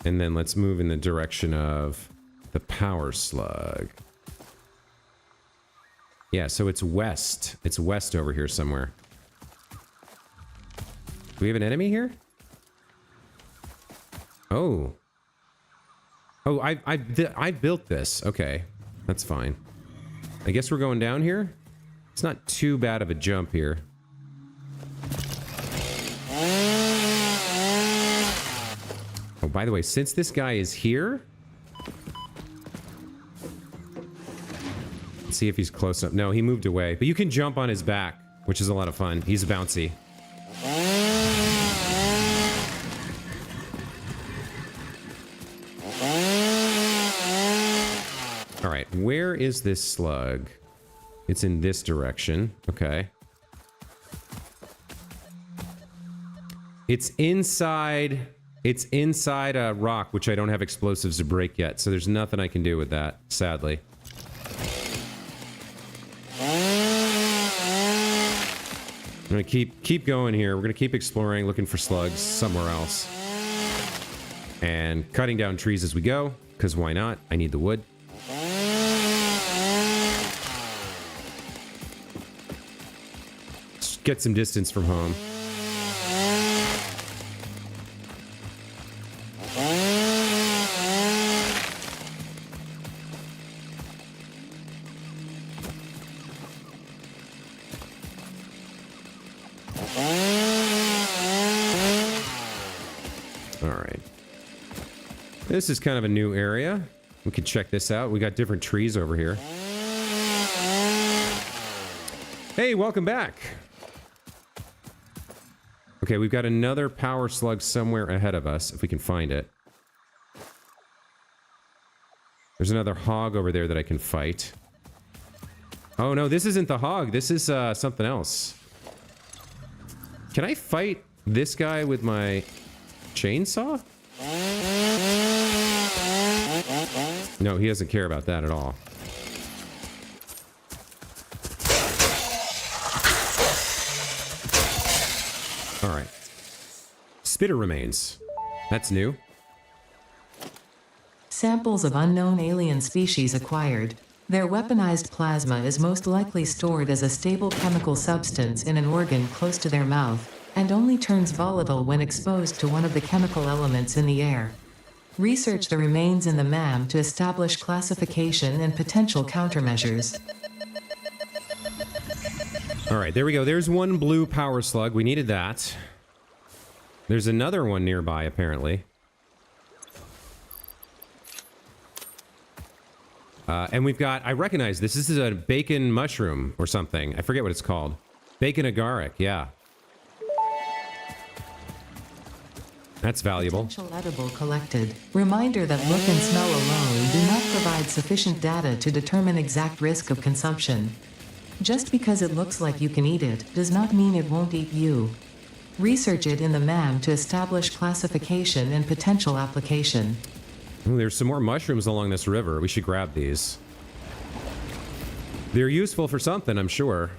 And then let's move in the direction of the power slug. Yeah, so it's west. It's west over here somewhere. Do we have an enemy here? Oh. Oh, I built this. Okay, that's fine. I guess we're going down here. It's not too bad of a jump here. Oh, by the way, since this guy is here... Let's see if he's close up. No, he moved away. But you can jump on his back, which is a lot of fun. He's bouncy. All right, where is this slug? It's in this direction. Okay. It's inside a rock, which I don't have explosives to break yet, so there's nothing I can do with that, sadly. I'm gonna keep going here. We're gonna keep exploring, looking for slugs somewhere else. And cutting down trees as we go, because why not? I need the wood. Let's get some distance from home. This is kind of a new area. We could check this out. We got different trees over here. Hey, welcome back. Okay, we've got another power slug somewhere ahead of us, if we can find it. There's another hog over there that I can fight. Oh no, this isn't the hog. This is something else. Can I fight this guy with my chainsaw? No, he doesn't care about that at all. All right. Spitter remains. That's new. Samples of unknown alien species acquired. Their weaponized plasma is most likely stored as a stable chemical substance in an organ close to their mouth, and only turns volatile when exposed to one of the chemical elements in the air. Research the remains in the MAM to establish classification and potential countermeasures. All right, there we go. There's one blue power slug. We needed that. There's another one nearby, apparently. And we've got, I recognize this. This is a bacon mushroom or something. I forget what it's called. Bacon agaric, yeah. That's valuable. Potential edible collected. Reminder that look and smell alone do not provide sufficient data to determine exact risk of consumption. Just because it looks like you can eat it, does not mean it won't eat you. Research it in the MAM to establish classification and potential application. Ooh, there's some more mushrooms along this river. We should grab these. They're useful for something, I'm sure.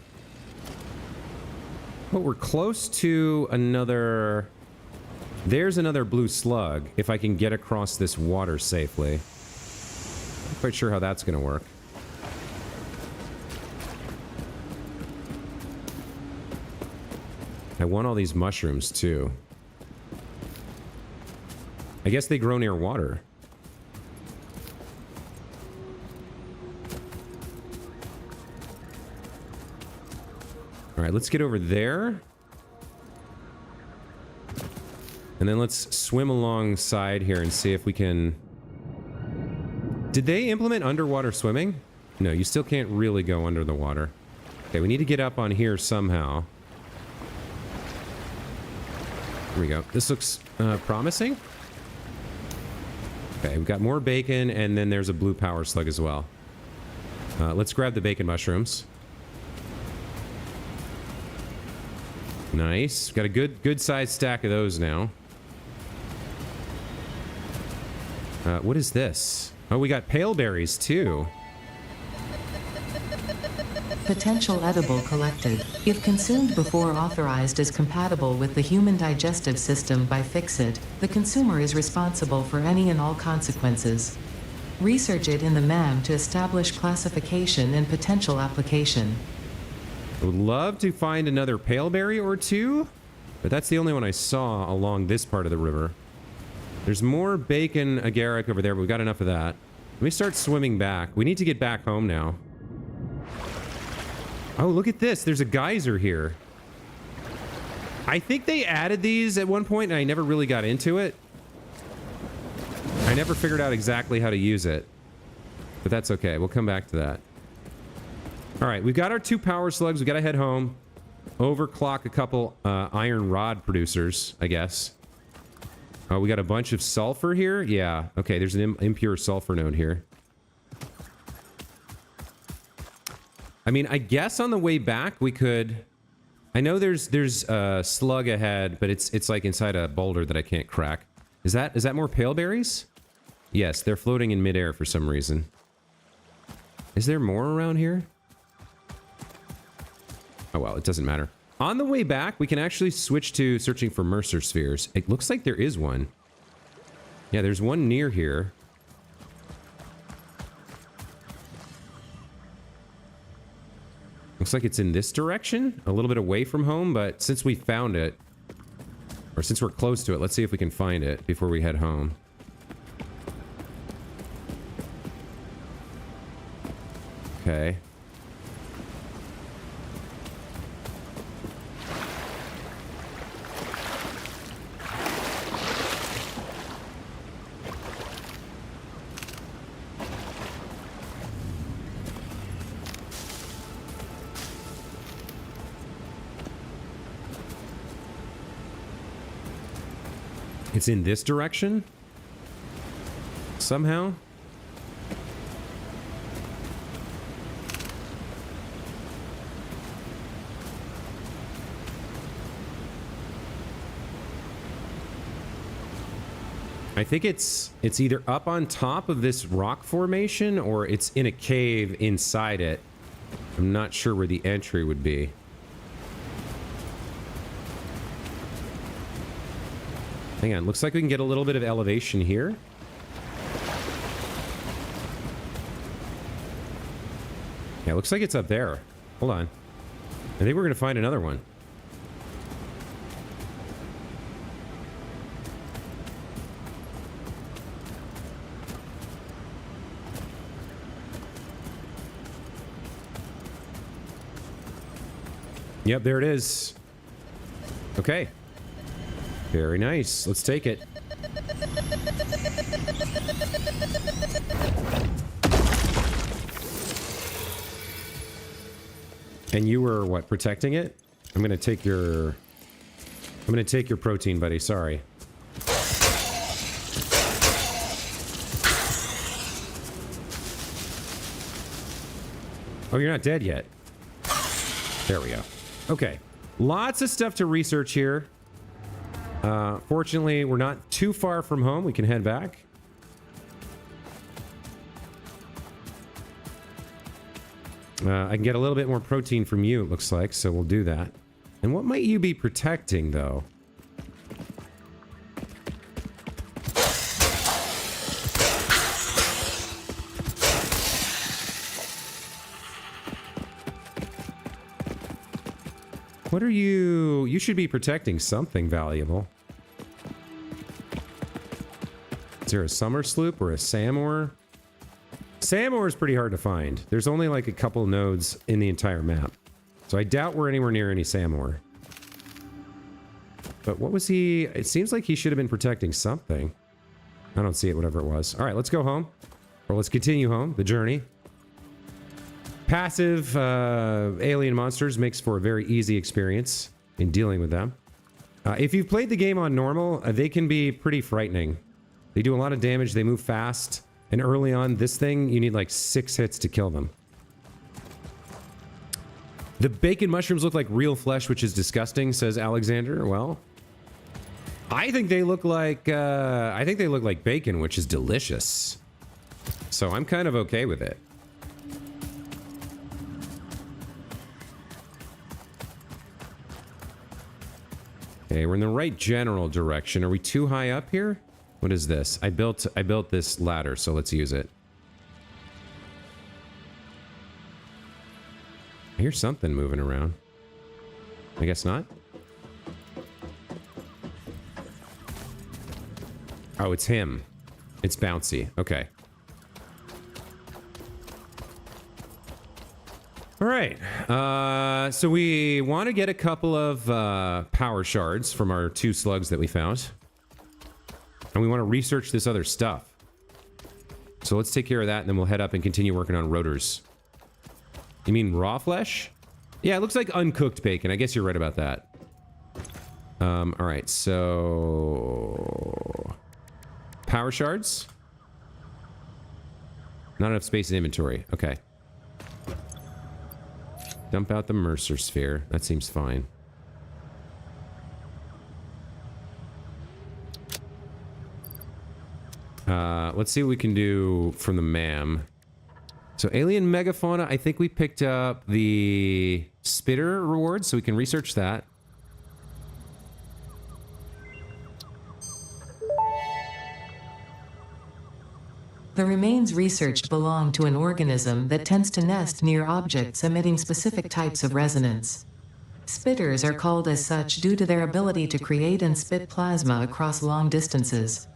But we're close to another... There's another blue slug, if I can get across this water safely. Not quite sure how that's going to work. I want all these mushrooms, too. I guess they grow near water. All right, let's get over there. And then let's swim alongside here and see if we can... Did they implement underwater swimming? No, you still can't really go under the water. Okay, we need to get up on here somehow. Here we go. This looks promising. Okay, we've got more bacon, and then there's a blue power slug as well. Let's grab the bacon mushrooms. Nice. Got a good sized stack of those now. What is this? Oh, we got pale berries too. Potential edible collected. If consumed before authorized as compatible with the human digestive system by Fix-It, the consumer is responsible for any and all consequences. Research it in the MAM to establish classification and potential application. I would love to find another pale berry or two, but that's the only one I saw along this part of the river. There's more bacon agaric over there, but we've got enough of that. Let me start swimming back. We need to get back home now. Oh, look at this. There's a geyser here. I think they added these at one point, and I never really got into it. I never figured out exactly how to use it. But that's okay. We'll come back to that. All right, we've got our 2 power slugs. We got to head home. Overclock a couple iron rod producers, I guess. Oh, we got a bunch of sulfur here? Yeah. Okay, there's an impure sulfur node here. I mean, I guess on the way back we could... I know there's a slug ahead, but it's like inside a boulder that I can't crack. Is that more pale berries? Yes, they're floating in midair for some reason. Is there more around here? Oh well, it doesn't matter. On the way back, we can actually switch to searching for Mercer spheres. It looks like there is one. Yeah, there's one near here. Looks like it's in this direction, a little bit away from home, but since we found it, or since we're close to it, let's see if we can find it before we head home. Okay. It's in this direction? Somehow? I think it's either up on top of this rock formation or it's in a cave inside it. I'm not sure where the entry would be. Hang on, looks like we can get a little bit of elevation here. Yeah, looks like it's up there. Hold on. I think we're gonna find another one. Yep, there it is. Okay. Very nice. Let's take it. And you were what, protecting it? I'm gonna take your protein, buddy. Sorry. Oh, you're not dead yet. There we go. Okay. Lots of stuff to research here. Fortunately, we're not too far from home. We can head back. I can get a little bit more protein from you, it looks like, so we'll do that. And what might you be protecting, though? What are you... You should be protecting something valuable. Is there a summer sloop or a Samor? Samor is pretty hard to find. There's only like a couple nodes in the entire map. So I doubt we're anywhere near any Samor. But what was he... It seems like he should have been protecting something. I don't see it, whatever it was. All right, let's go home. Or let's continue home, the journey. Passive alien monsters makes for a very easy experience in dealing with them. If you've played the game on normal, they can be pretty frightening. They do a lot of damage, they move fast, and early on, this thing, you need like 6 hits to kill them. The bacon mushrooms look like real flesh, which is disgusting, says Alexander. Well, I think they look like bacon, which is delicious. So I'm kind of okay with it. Okay, we're in the right general direction. Are we too high up here? What is this? I built this ladder, so let's use it. I hear something moving around. I guess not. Oh, it's him. It's bouncy. Okay. All right. So we want to get a couple of power shards from our 2 slugs that we found. And we want to research this other stuff. So let's take care of that, and then we'll head up and continue working on rotors. You mean raw flesh? Yeah, it looks like uncooked bacon. I guess you're right about that. All right, so... Power shards? Not enough space in inventory. Okay. Dump out the Mercer sphere. That seems fine. Let's see what we can do from the MAM. So alien megafauna, I think we picked up the spitter reward, so we can research that. The remains researched belong to an organism that tends to nest near objects emitting specific types of resonance. Spitters are called as such due to their ability to create and spit plasma across long distances.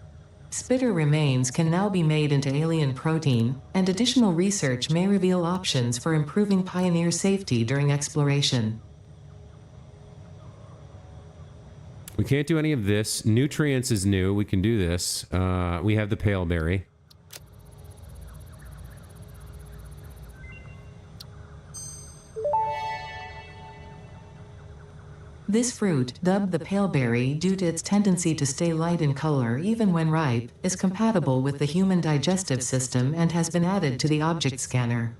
Spitter remains can now be made into alien protein, and additional research may reveal options for improving Pioneer safety during exploration. We can't do any of this. Nutrients is new. We can do this. We have the pale berry. This fruit, dubbed the paleberry due to its tendency to stay light in color even when ripe, is compatible with the human digestive system and has been added to the object scanner.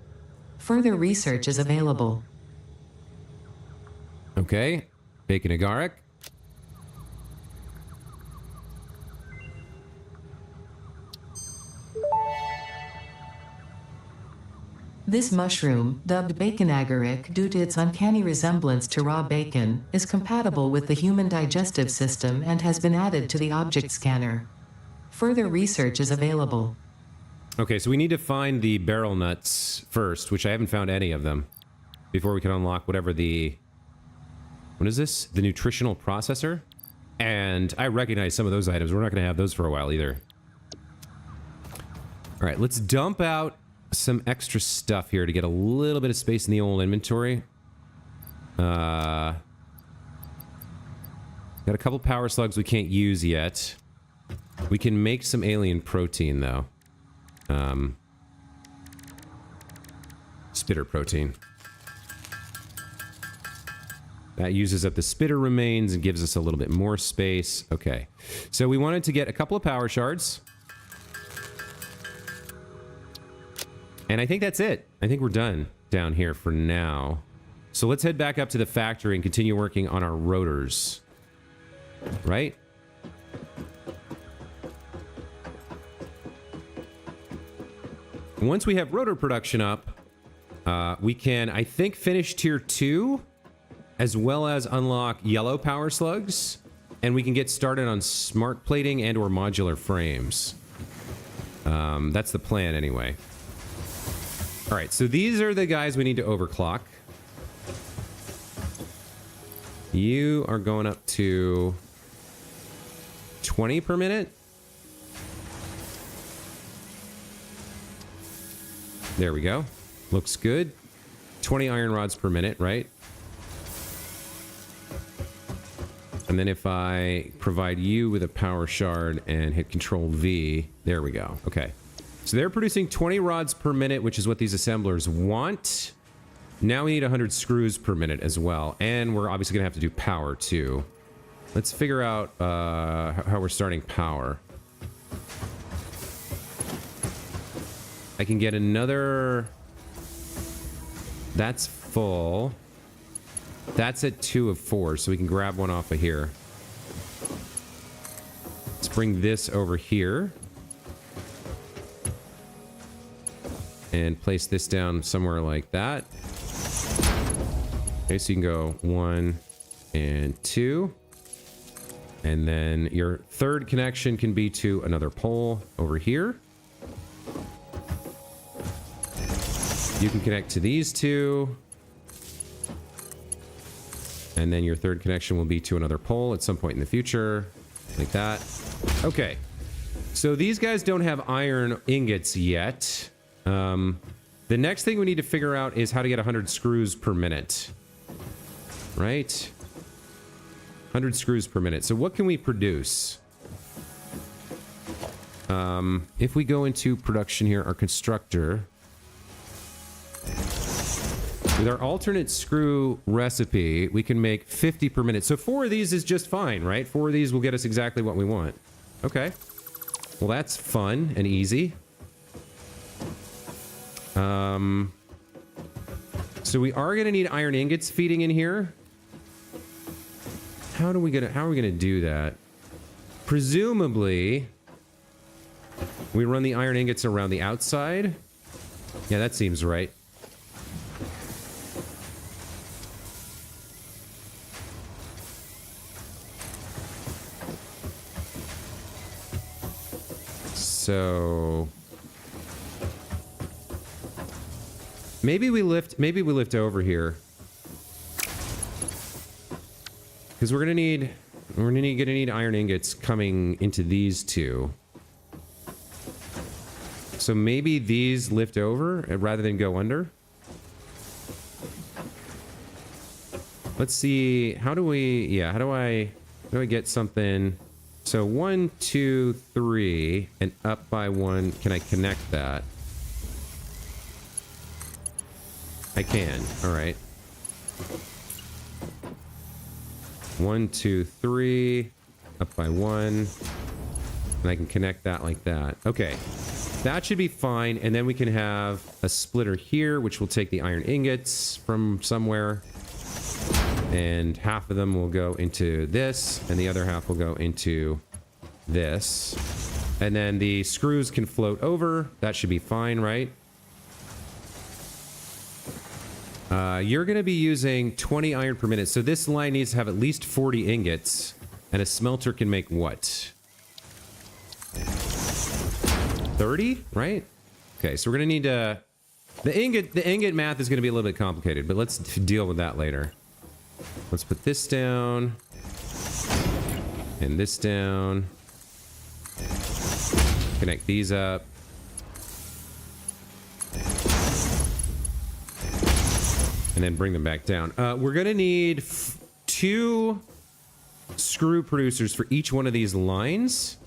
Further research is available. Okay. Bacon agaric. This mushroom, dubbed bacon agaric due to its uncanny resemblance to raw bacon, is compatible with the human digestive system and has been added to the object scanner. Further research is available. Okay, so we need to find the barrel nuts first, which I haven't found any of them, before we can unlock whatever the... What is this? The nutritional processor? And I recognize some of those items. We're not going to have those for a while either. All right, let's dump out some extra stuff here to get a little bit of space in the old inventory. Got a couple power slugs we can't use yet. We can make some alien protein, though. Spitter protein. That uses up the spitter remains and gives us a little bit more space. Okay. So we wanted to get a couple of power shards. And I think that's it. I think we're done down here for now. So let's head back up to the factory and continue working on our rotors. Right? Once we have rotor production up, we can, I think, finish tier 2, as well as unlock yellow power slugs, and we can get started on smart plating and or modular frames. That's the plan anyway. All right, so these are the guys we need to overclock. You are going up to 20 per minute. There we go. Looks good. 20 iron rods per minute, right? And then if I provide you with a power shard and hit Control V, there we go. Okay. So they're producing 20 rods per minute, which is what these assemblers want. Now we need 100 screws per minute as well. And we're obviously going to have to do power too. Let's figure out how we're starting power. I can get another... That's full. That's at 2 of 4, so we can grab one off of here. Let's bring this over here. And place this down somewhere like that. Okay, so you can go 1 and 2. And then your third connection can be to another pole over here. You can connect to these two. And then your third connection will be to another pole at some point in the future. Like that. Okay. So these guys don't have iron ingots yet. The next thing we need to figure out is how to get 100 screws per minute. Right? 100 screws per minute. So what can we produce? If we go into production here, our constructor... With our alternate screw recipe, we can make 50 per minute. So 4 of these is just fine, right? 4 of these will get us exactly what we want. Okay. Well, that's fun and easy. So we are gonna need iron ingots feeding in here. How are we gonna do that? Presumably, we run the iron ingots around the outside. Yeah, that seems right. So maybe we lift over here. Because we're gonna need iron ingots coming into these two. So maybe these lift over rather than go under. Let's see. How do I get something? So 1, 2, 3, and up by 1. Can I connect that? I can. All right. 1, 2, 3, up by 1, and I can connect that like that. Okay, that should be fine. And then we can have a splitter here, which will take the iron ingots from somewhere, and half of them will go into this, and the other half will go into this. And then the screws can float over. That should be fine, right? You're going to be using 20 iron per minute. So this line needs to have at least 40 ingots. And a smelter can make what? 30, right? Okay, so we're going to need to... The ingot math is going to be a little bit complicated, but let's deal with that later. Let's put this down. And this down. Connect these up. And then bring them back down. We're going to need 2 screw producers for each one of these lines.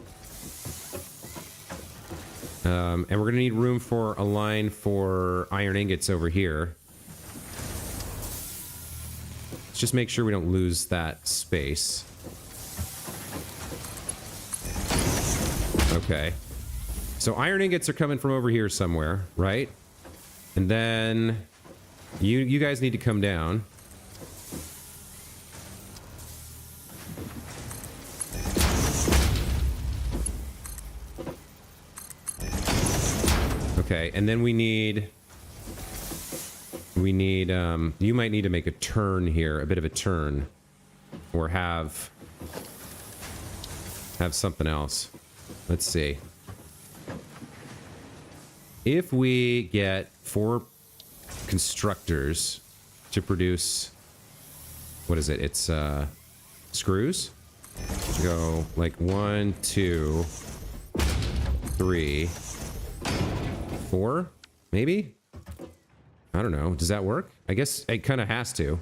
And we're going to need room for a line for iron ingots over here. Let's just make sure we don't lose that space. Okay. So iron ingots are coming from over here somewhere, right? And then you guys need to come down. Okay, and then we need you might need to make a turn here, a bit of a turn, or have something else. Let's see. If we get 4 constructors to produce, what is it? It's screws. Go like 1, 2, 3, 4, maybe? I don't know. Does that work? I guess it kind of has to.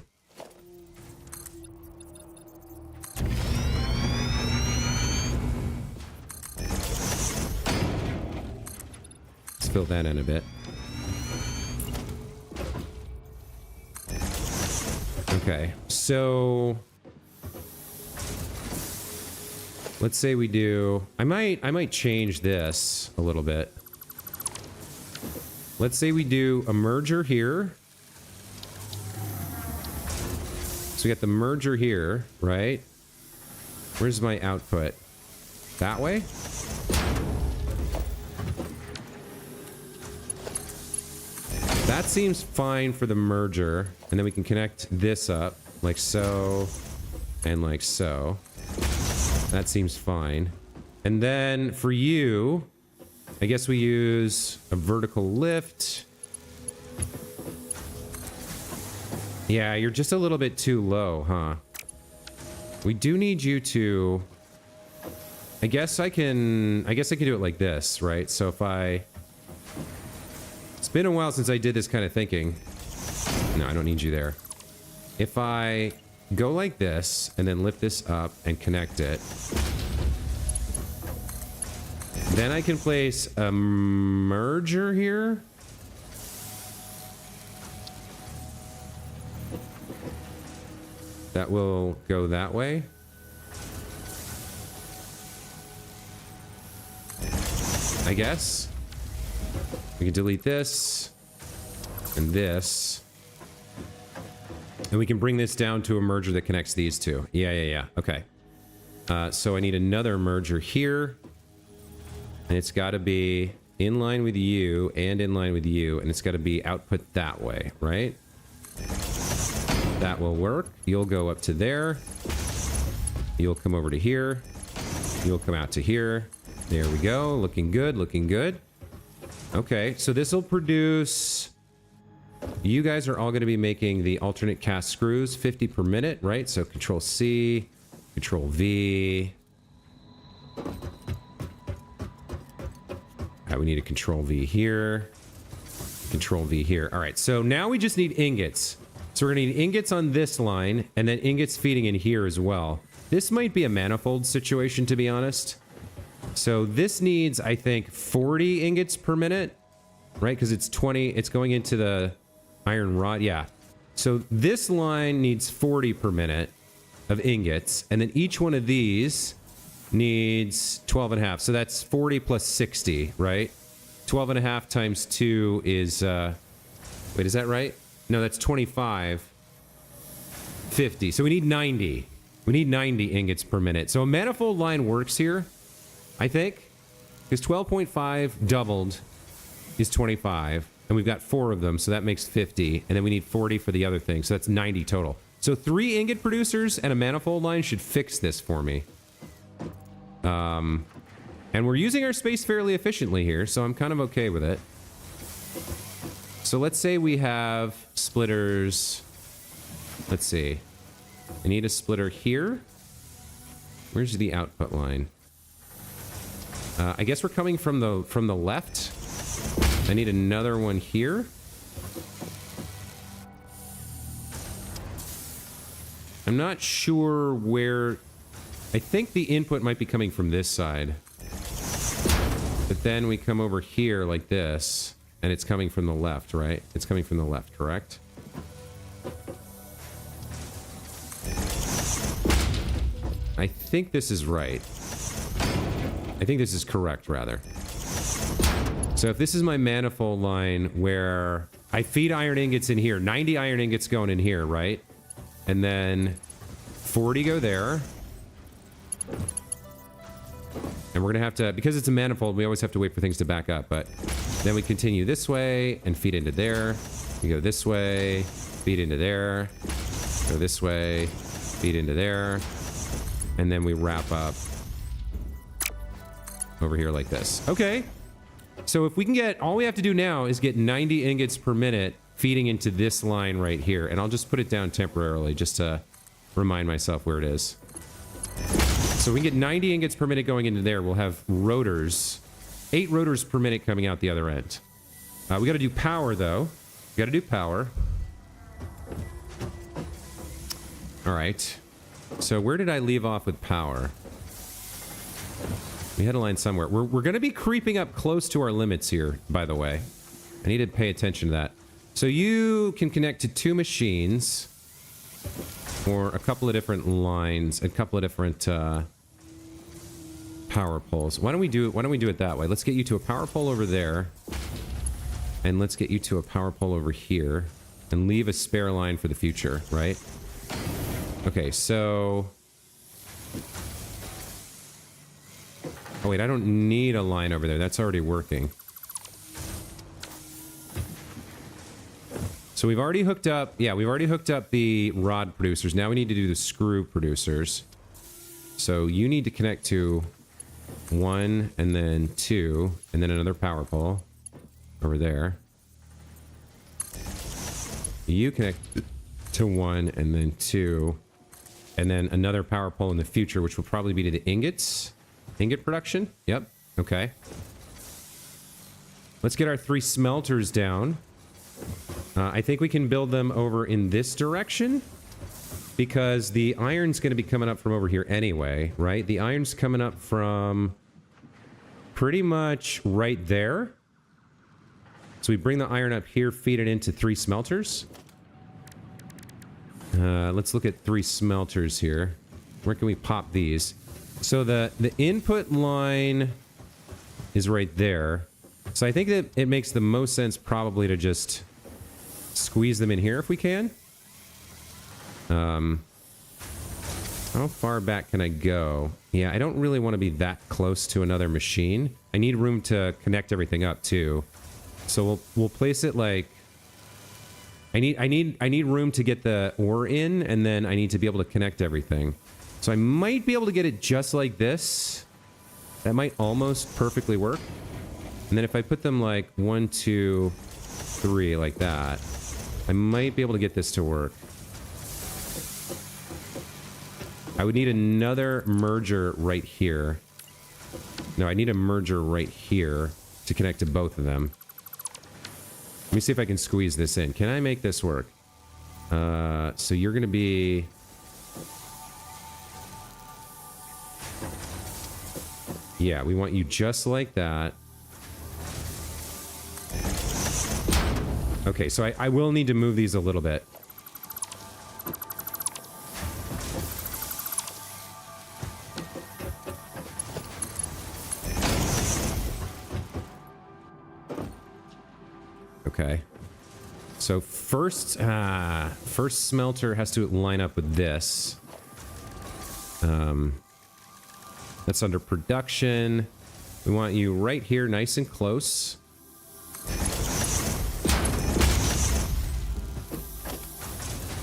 Let's fill that in a bit. Okay, so let's say we do. I might change this a little bit. Let's say we do a merger here. So we got the merger here, right? Where's my output? That way? That seems fine for the merger. And then we can connect this up like so and like so. That seems fine. And then for you, I guess we use a vertical lift. Yeah, you're just a little bit too low, huh? We do need you to... I guess I can do it like this, right? So if I... It's been a while since I did this kind of thinking. No, I don't need you there. If I go like this and then lift this up and connect it, then I can place a merger here. That will go that way. I guess. We can delete this and this. And we can bring this down to a merger that connects these two. Yeah. Okay. So I need another merger here. And it's got to be in line with you and in line with you. And it's got to be output that way, right? That will work. You'll go up to there. You'll come over to here. You'll come out to here. There we go. Looking good, looking good. Okay, so this will produce... You guys are all going to be making the alternate cast screws, 50 per minute, right? So Control C, Control V. We need a Control V here. Control V here. All right, so now we just need ingots. So we're going to need ingots on this line, and then ingots feeding in here as well. This might be a manifold situation, to be honest. So this needs, I think, 40 ingots per minute, right? Because it's 20, it's going into the iron rod, yeah. So this line needs 40 per minute of ingots, and then each one of these needs 12 and a half. So that's 40 plus 60, right? 12 and a half times 2 is, wait, is that right? No, that's 25. 50. So we need 90. We need 90 ingots per minute. So a manifold line works here, I think. Because 12.5 doubled is 25. And we've got 4 of them, so that makes 50. And then we need 40 for the other thing. So that's 90 total. So 3 ingot producers and a manifold line should fix this for me. And we're using our space fairly efficiently here, so I'm kind of okay with it. So let's say we have splitters. Let's see. I need a splitter here. Where's the output line? I guess we're coming from the left. I need another one here. I'm not sure where... I think the input might be coming from this side. But then we come over here like this, and it's coming from the left, right? It's coming from the left, correct? I think this is right. I think this is correct, rather. So if this is my manifold line where I feed iron ingots in here, 90 iron ingots going in here, right? And then 40 go there. And we're going to have to, because it's a manifold, we always have to wait for things to back up. But then we continue this way and feed into there. We go this way, feed into there. Go this way, feed into there. And then we wrap up over here like this. Okay. So if we can get, all we have to do now is get 90 ingots per minute feeding into this line right here. And I'll just put it down temporarily just to remind myself where it is. So we can get 90 ingots per minute going into there. We'll have rotors, 8 rotors per minute coming out the other end. We got to do power, though. We got to do power. All right. So where did I leave off with power? We had a line somewhere. We're going to be creeping up close to our limits here, by the way. I need to pay attention to that. So you can connect to 2 machines or a couple of different lines, a couple of different power poles. Why don't we do it that way? Let's get you to a power pole over there. And let's get you to a power pole over here and leave a spare line for the future, right? Okay, so... Oh wait, I don't need a line over there. That's already working. So we've already hooked up... Yeah, we've already hooked up the rod producers. Now we need to do the screw producers. So you need to connect to 1 and then 2 and then another power pole over there. You connect to 1 and then 2 and then another power pole in the future, which will probably be to the ingots. Ingot production? Yep. Okay. Let's get our 3 smelters down. I think we can build them over in this direction because the iron's going to be coming up from over here anyway, right? The iron's coming up from pretty much right there. So we bring the iron up here, feed it into 3 smelters. Let's look at 3 smelters here. Where can we pop these? So the input line is right there. So I think that it makes the most sense probably to just squeeze them in here if we can. How far back can I go? Yeah, I don't really want to be that close to another machine. I need room to connect everything up too. So we'll place it like I need room to get the ore in, and then I need to be able to connect everything. So I might be able to get it just like this. That might almost perfectly work. And then if I put them like 1, 2, 3 like that, I might be able to get this to work. I would need another merger right here. No, I need a merger right here to connect to both of them. Let me see if I can squeeze this in. Can I make this work? So you're going to be... Yeah, we want you just like that. Okay, so I will need to move these a little bit. Okay. So first smelter has to line up with this. That's under production. We want you right here, nice and close.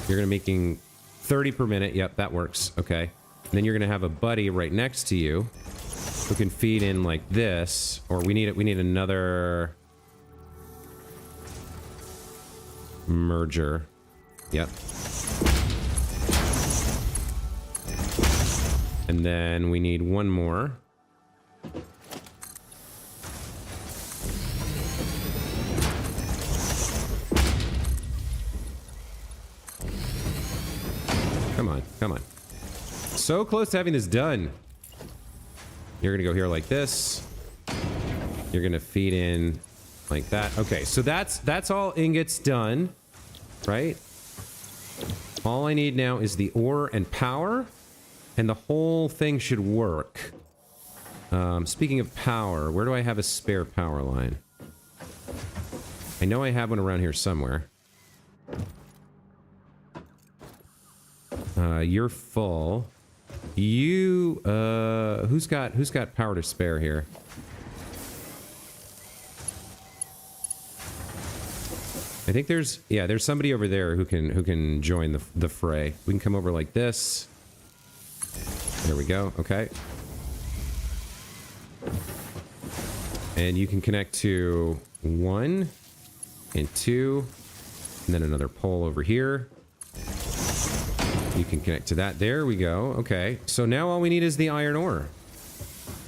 You're going to be making 30 per minute. Yep, that works. Okay. And then you're going to have a buddy right next to you who can feed in like this. Or we need another merger. Yep. And then we need one more. Come on, come on. So close to having this done. You're gonna go here like this. You're gonna feed in like that. Okay, so that's all ingots done, right? All I need now is the ore and power, and the whole thing should work. Speaking of power, where do I have a spare power line? I know I have one around here somewhere. You're full. You, who's got power to spare here? I think there's somebody over there who can join the fray. We can come over like this. There we go. Okay. And you can connect to 1 and 2, and then another pole over here. You can connect to that. There we go. Okay. So now all we need is the iron ore.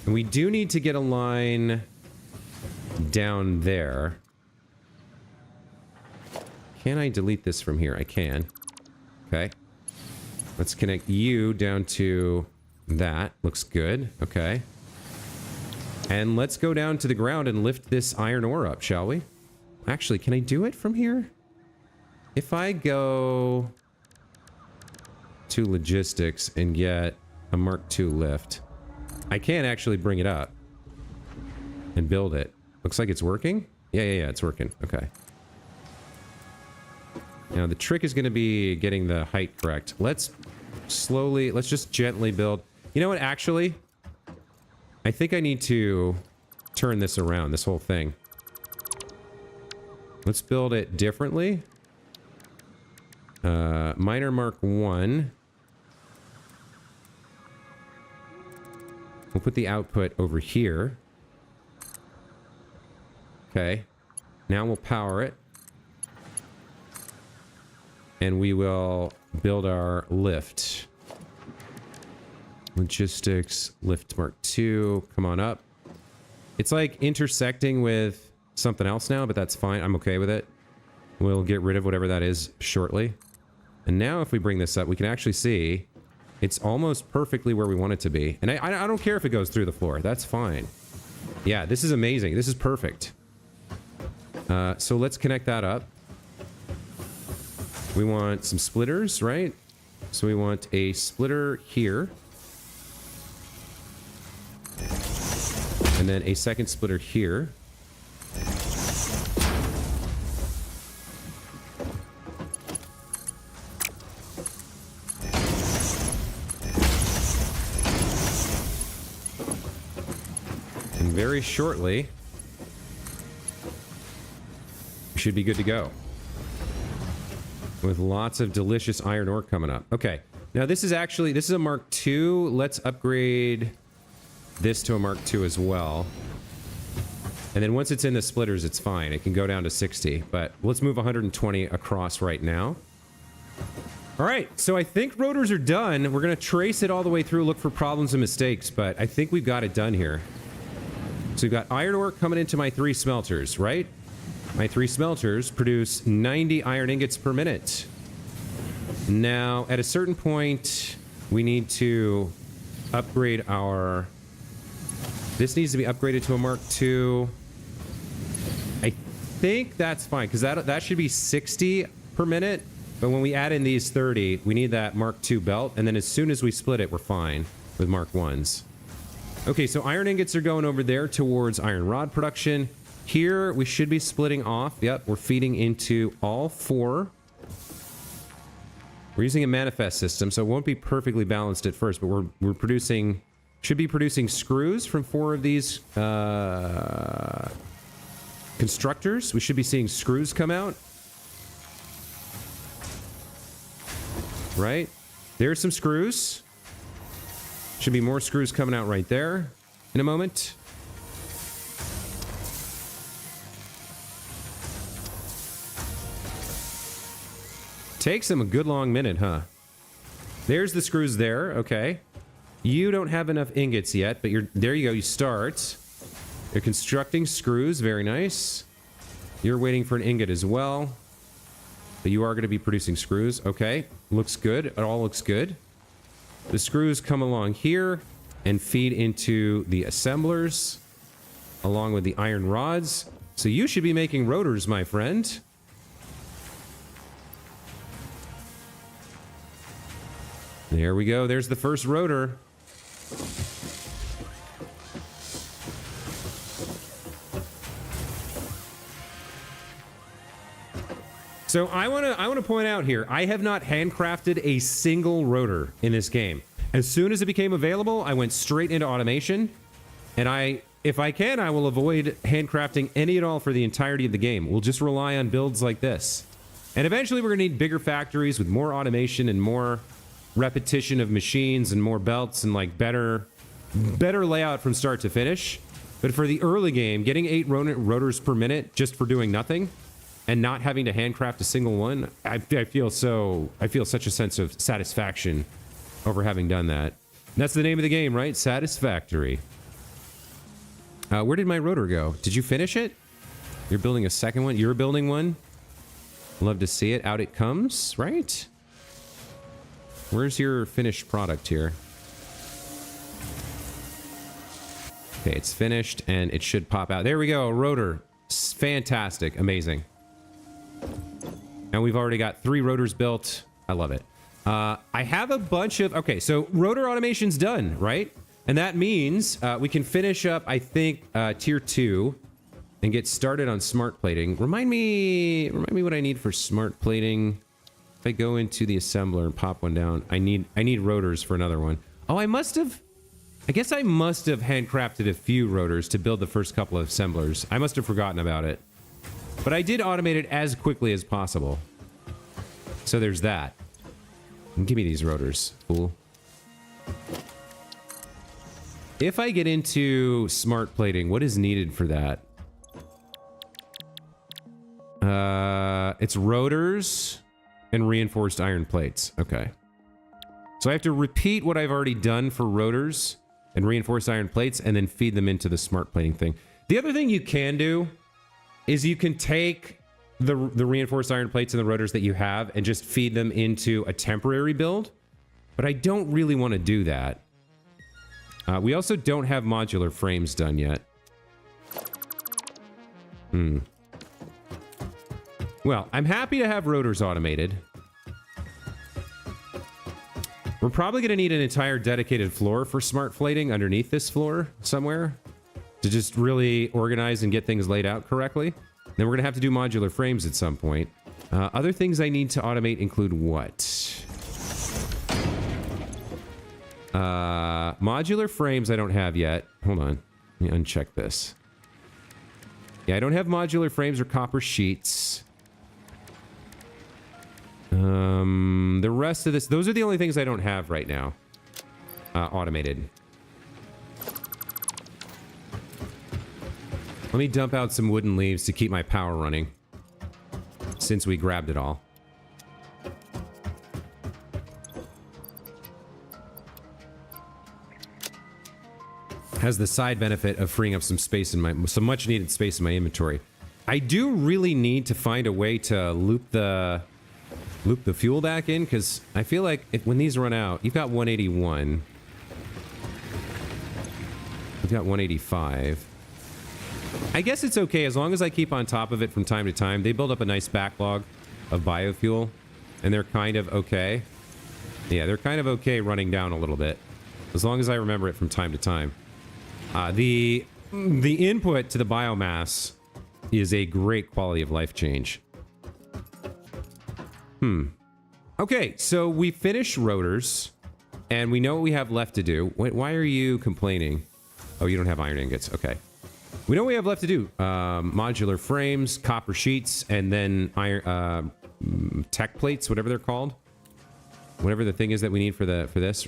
And we do need to get a line down there. Can I delete this from here? I can. Okay. Let's connect you down to that. Looks good. Okay. And let's go down to the ground and lift this iron ore up, shall we? Actually, can I do it from here? If I go to logistics and get a Mark II lift, I can actually bring it up and build it. Looks like it's working. Yeah, it's working. Okay. Now the trick is going to be getting the height correct. Let's just gently build. You know what, actually? I think I need to turn this around, this whole thing. Let's build it differently. Miner Mark 1. We'll put the output over here. Okay. Now we'll power it. And we will build our lift. Logistics, lift Mark II. Come on up. It's like intersecting with something else now, but that's fine. I'm okay with it. We'll get rid of whatever that is shortly. And now if we bring this up, we can actually see it's almost perfectly where we want it to be. And I don't care if it goes through the floor. That's fine. Yeah, this is amazing. This is perfect. So let's connect that up. We want some splitters, right? So we want a splitter here. And then a second splitter here. And very shortly, we should be good to go. With lots of delicious iron ore coming up. Okay. Now this is a Mark II. Let's upgrade this to a Mark II as well. And then once it's in the splitters, it's fine. It can go down to 60, but let's move 120 across right now. All right, so I think rotors are done. We're going to trace it all the way through, look for problems and mistakes, but I think we've got it done here. So we've got iron ore coming into my 3 smelters, right? My 3 smelters produce 90 iron ingots per minute. Now, at a certain point, we need to upgrade our... This needs to be upgraded to a Mark II. I think that's fine, because that should be 60 per minute. But when we add in these 30, we need that Mark II belt. And then as soon as we split it, we're fine with Mark Is. Okay, so iron ingots are going over there towards iron rod production. Here, we should be splitting off. Yep, we're feeding into all 4. We're using a manifest system, so it won't be perfectly balanced at first, but we're producing... Should be producing screws from 4 of these constructors. We should be seeing screws come out. Right? There's some screws. Should be more screws coming out right there in a moment. Takes them a good long minute, huh? There's the screws there. Okay. You don't have enough ingots yet, but there you go. You start. You're constructing screws. Very nice. You're waiting for an ingot as well. But you are going to be producing screws. Okay. Looks good. It all looks good. The screws come along here and feed into the assemblers along with the iron rods. So you should be making rotors, my friend. There we go. There's the first rotor. So I want to point out here, I have not handcrafted a single rotor in this game. As soon as it became available, I went straight into automation, and if I can, I will avoid handcrafting any at all for the entirety of the game. We'll just rely on builds like this. And eventually we're going to need bigger factories with more automation and more repetition of machines and more belts and like better layout from start to finish. But for the early game, getting 8 rotors per minute just for doing nothing and not having to handcraft a single one, I feel such a sense of satisfaction over having done that. And that's the name of the game, right? Satisfactory. Where did my rotor go? Did you finish it? You're building a second one? You're building one? Love to see it. Out it comes, right? Where's your finished product here? Okay, it's finished and it should pop out. There we go, a rotor. Fantastic, amazing. And we've already got 3 rotors built. I love it. I have a bunch of... Okay, so rotor automation's done, right? And that means we can finish up, I think, tier 2 and get started on smart plating. Remind me what I need for smart plating. If I go into the assembler and pop one down, I need rotors for another one. Oh, I guess I must have handcrafted a few rotors to build the first couple of assemblers. I must have forgotten about it. But I did automate it as quickly as possible. So there's that. And give me these rotors, fool. If I get into smart plating, what is needed for that? It's rotors and reinforced iron plates. Okay. So I have to repeat what I've already done for rotors and reinforced iron plates and then feed them into the smart plating thing. The other thing you can do is you can take the reinforced iron plates and the rotors that you have and just feed them into a temporary build. But I don't really want to do that. We also don't have modular frames done yet. Well, I'm happy to have rotors automated. We're probably going to need an entire dedicated floor for smart flating underneath this floor somewhere to just really organize and get things laid out correctly. Then we're going to have to do modular frames at some point. Other things I need to automate include what? Modular frames I don't have yet. Hold on. Let me uncheck this. Yeah, I don't have modular frames or copper sheets. The rest of this, those are the only things I don't have right now. Automated. Let me dump out some wooden leaves to keep my power running, since we grabbed it all. Has the side benefit of freeing up some space in some much needed space in my inventory. I do really need to find a way to loop the fuel back in, because I feel like when these run out, you've got 181. You've got 185. I guess it's okay as long as I keep on top of it from time to time. They build up a nice backlog of biofuel, and they're kind of okay. Yeah, they're kind of okay running down a little bit, as long as I remember it from time to time. The input to the biomass is a great quality of life change. Okay, so we finished rotors, and we know what we have left to do. Why are you complaining? Oh, you don't have iron ingots. Okay. We know what we have left to do. Modular frames, copper sheets, and then iron, tech plates, whatever they're called. Whatever the thing is that we need for this.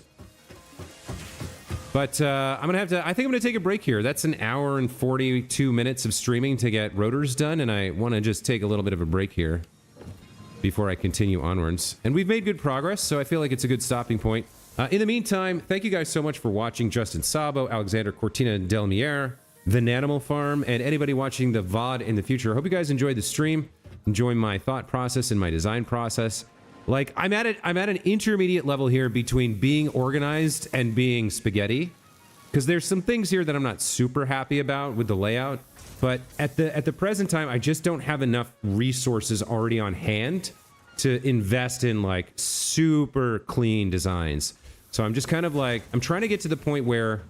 But I'm gonna have to. I think I'm gonna take a break here. That's an hour and 42 minutes of streaming to get rotors done, and I want to just take a little bit of a break here before I continue onwards. And we've made good progress, so I feel like it's a good stopping point. In the meantime, thank you guys so much for watching. Justin Sabo, Alexander Cortina Delmiere, The Nanimal Farm, and anybody watching the VOD in the future. I hope you guys enjoyed the stream, enjoy my thought process and my design process. Like, I'm at an intermediate level here between being organized and being spaghetti, because there's some things here that I'm not super happy about with the layout. But at the present time, I just don't have enough resources already on hand to invest in like super clean designs. So I'm just kind of like, I'm trying to get to the point where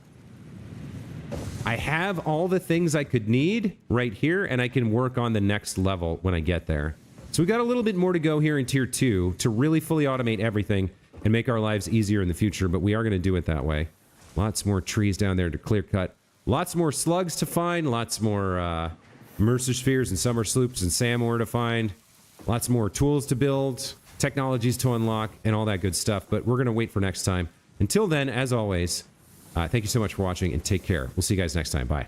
I have all the things I could need right here, and I can work on the next level when I get there. So we got a little bit more to go here in tier 2 to really fully automate everything and make our lives easier in the future, but we are going to do it that way. Lots more trees down there to clear cut. Lots more slugs to find, lots more Mercer spheres and summer sloops and Samor to find, lots more tools to build, technologies to unlock, and all that good stuff, but we're going to wait for next time. Until then, as always, thank you so much for watching, and take care. We'll see you guys next time. Bye.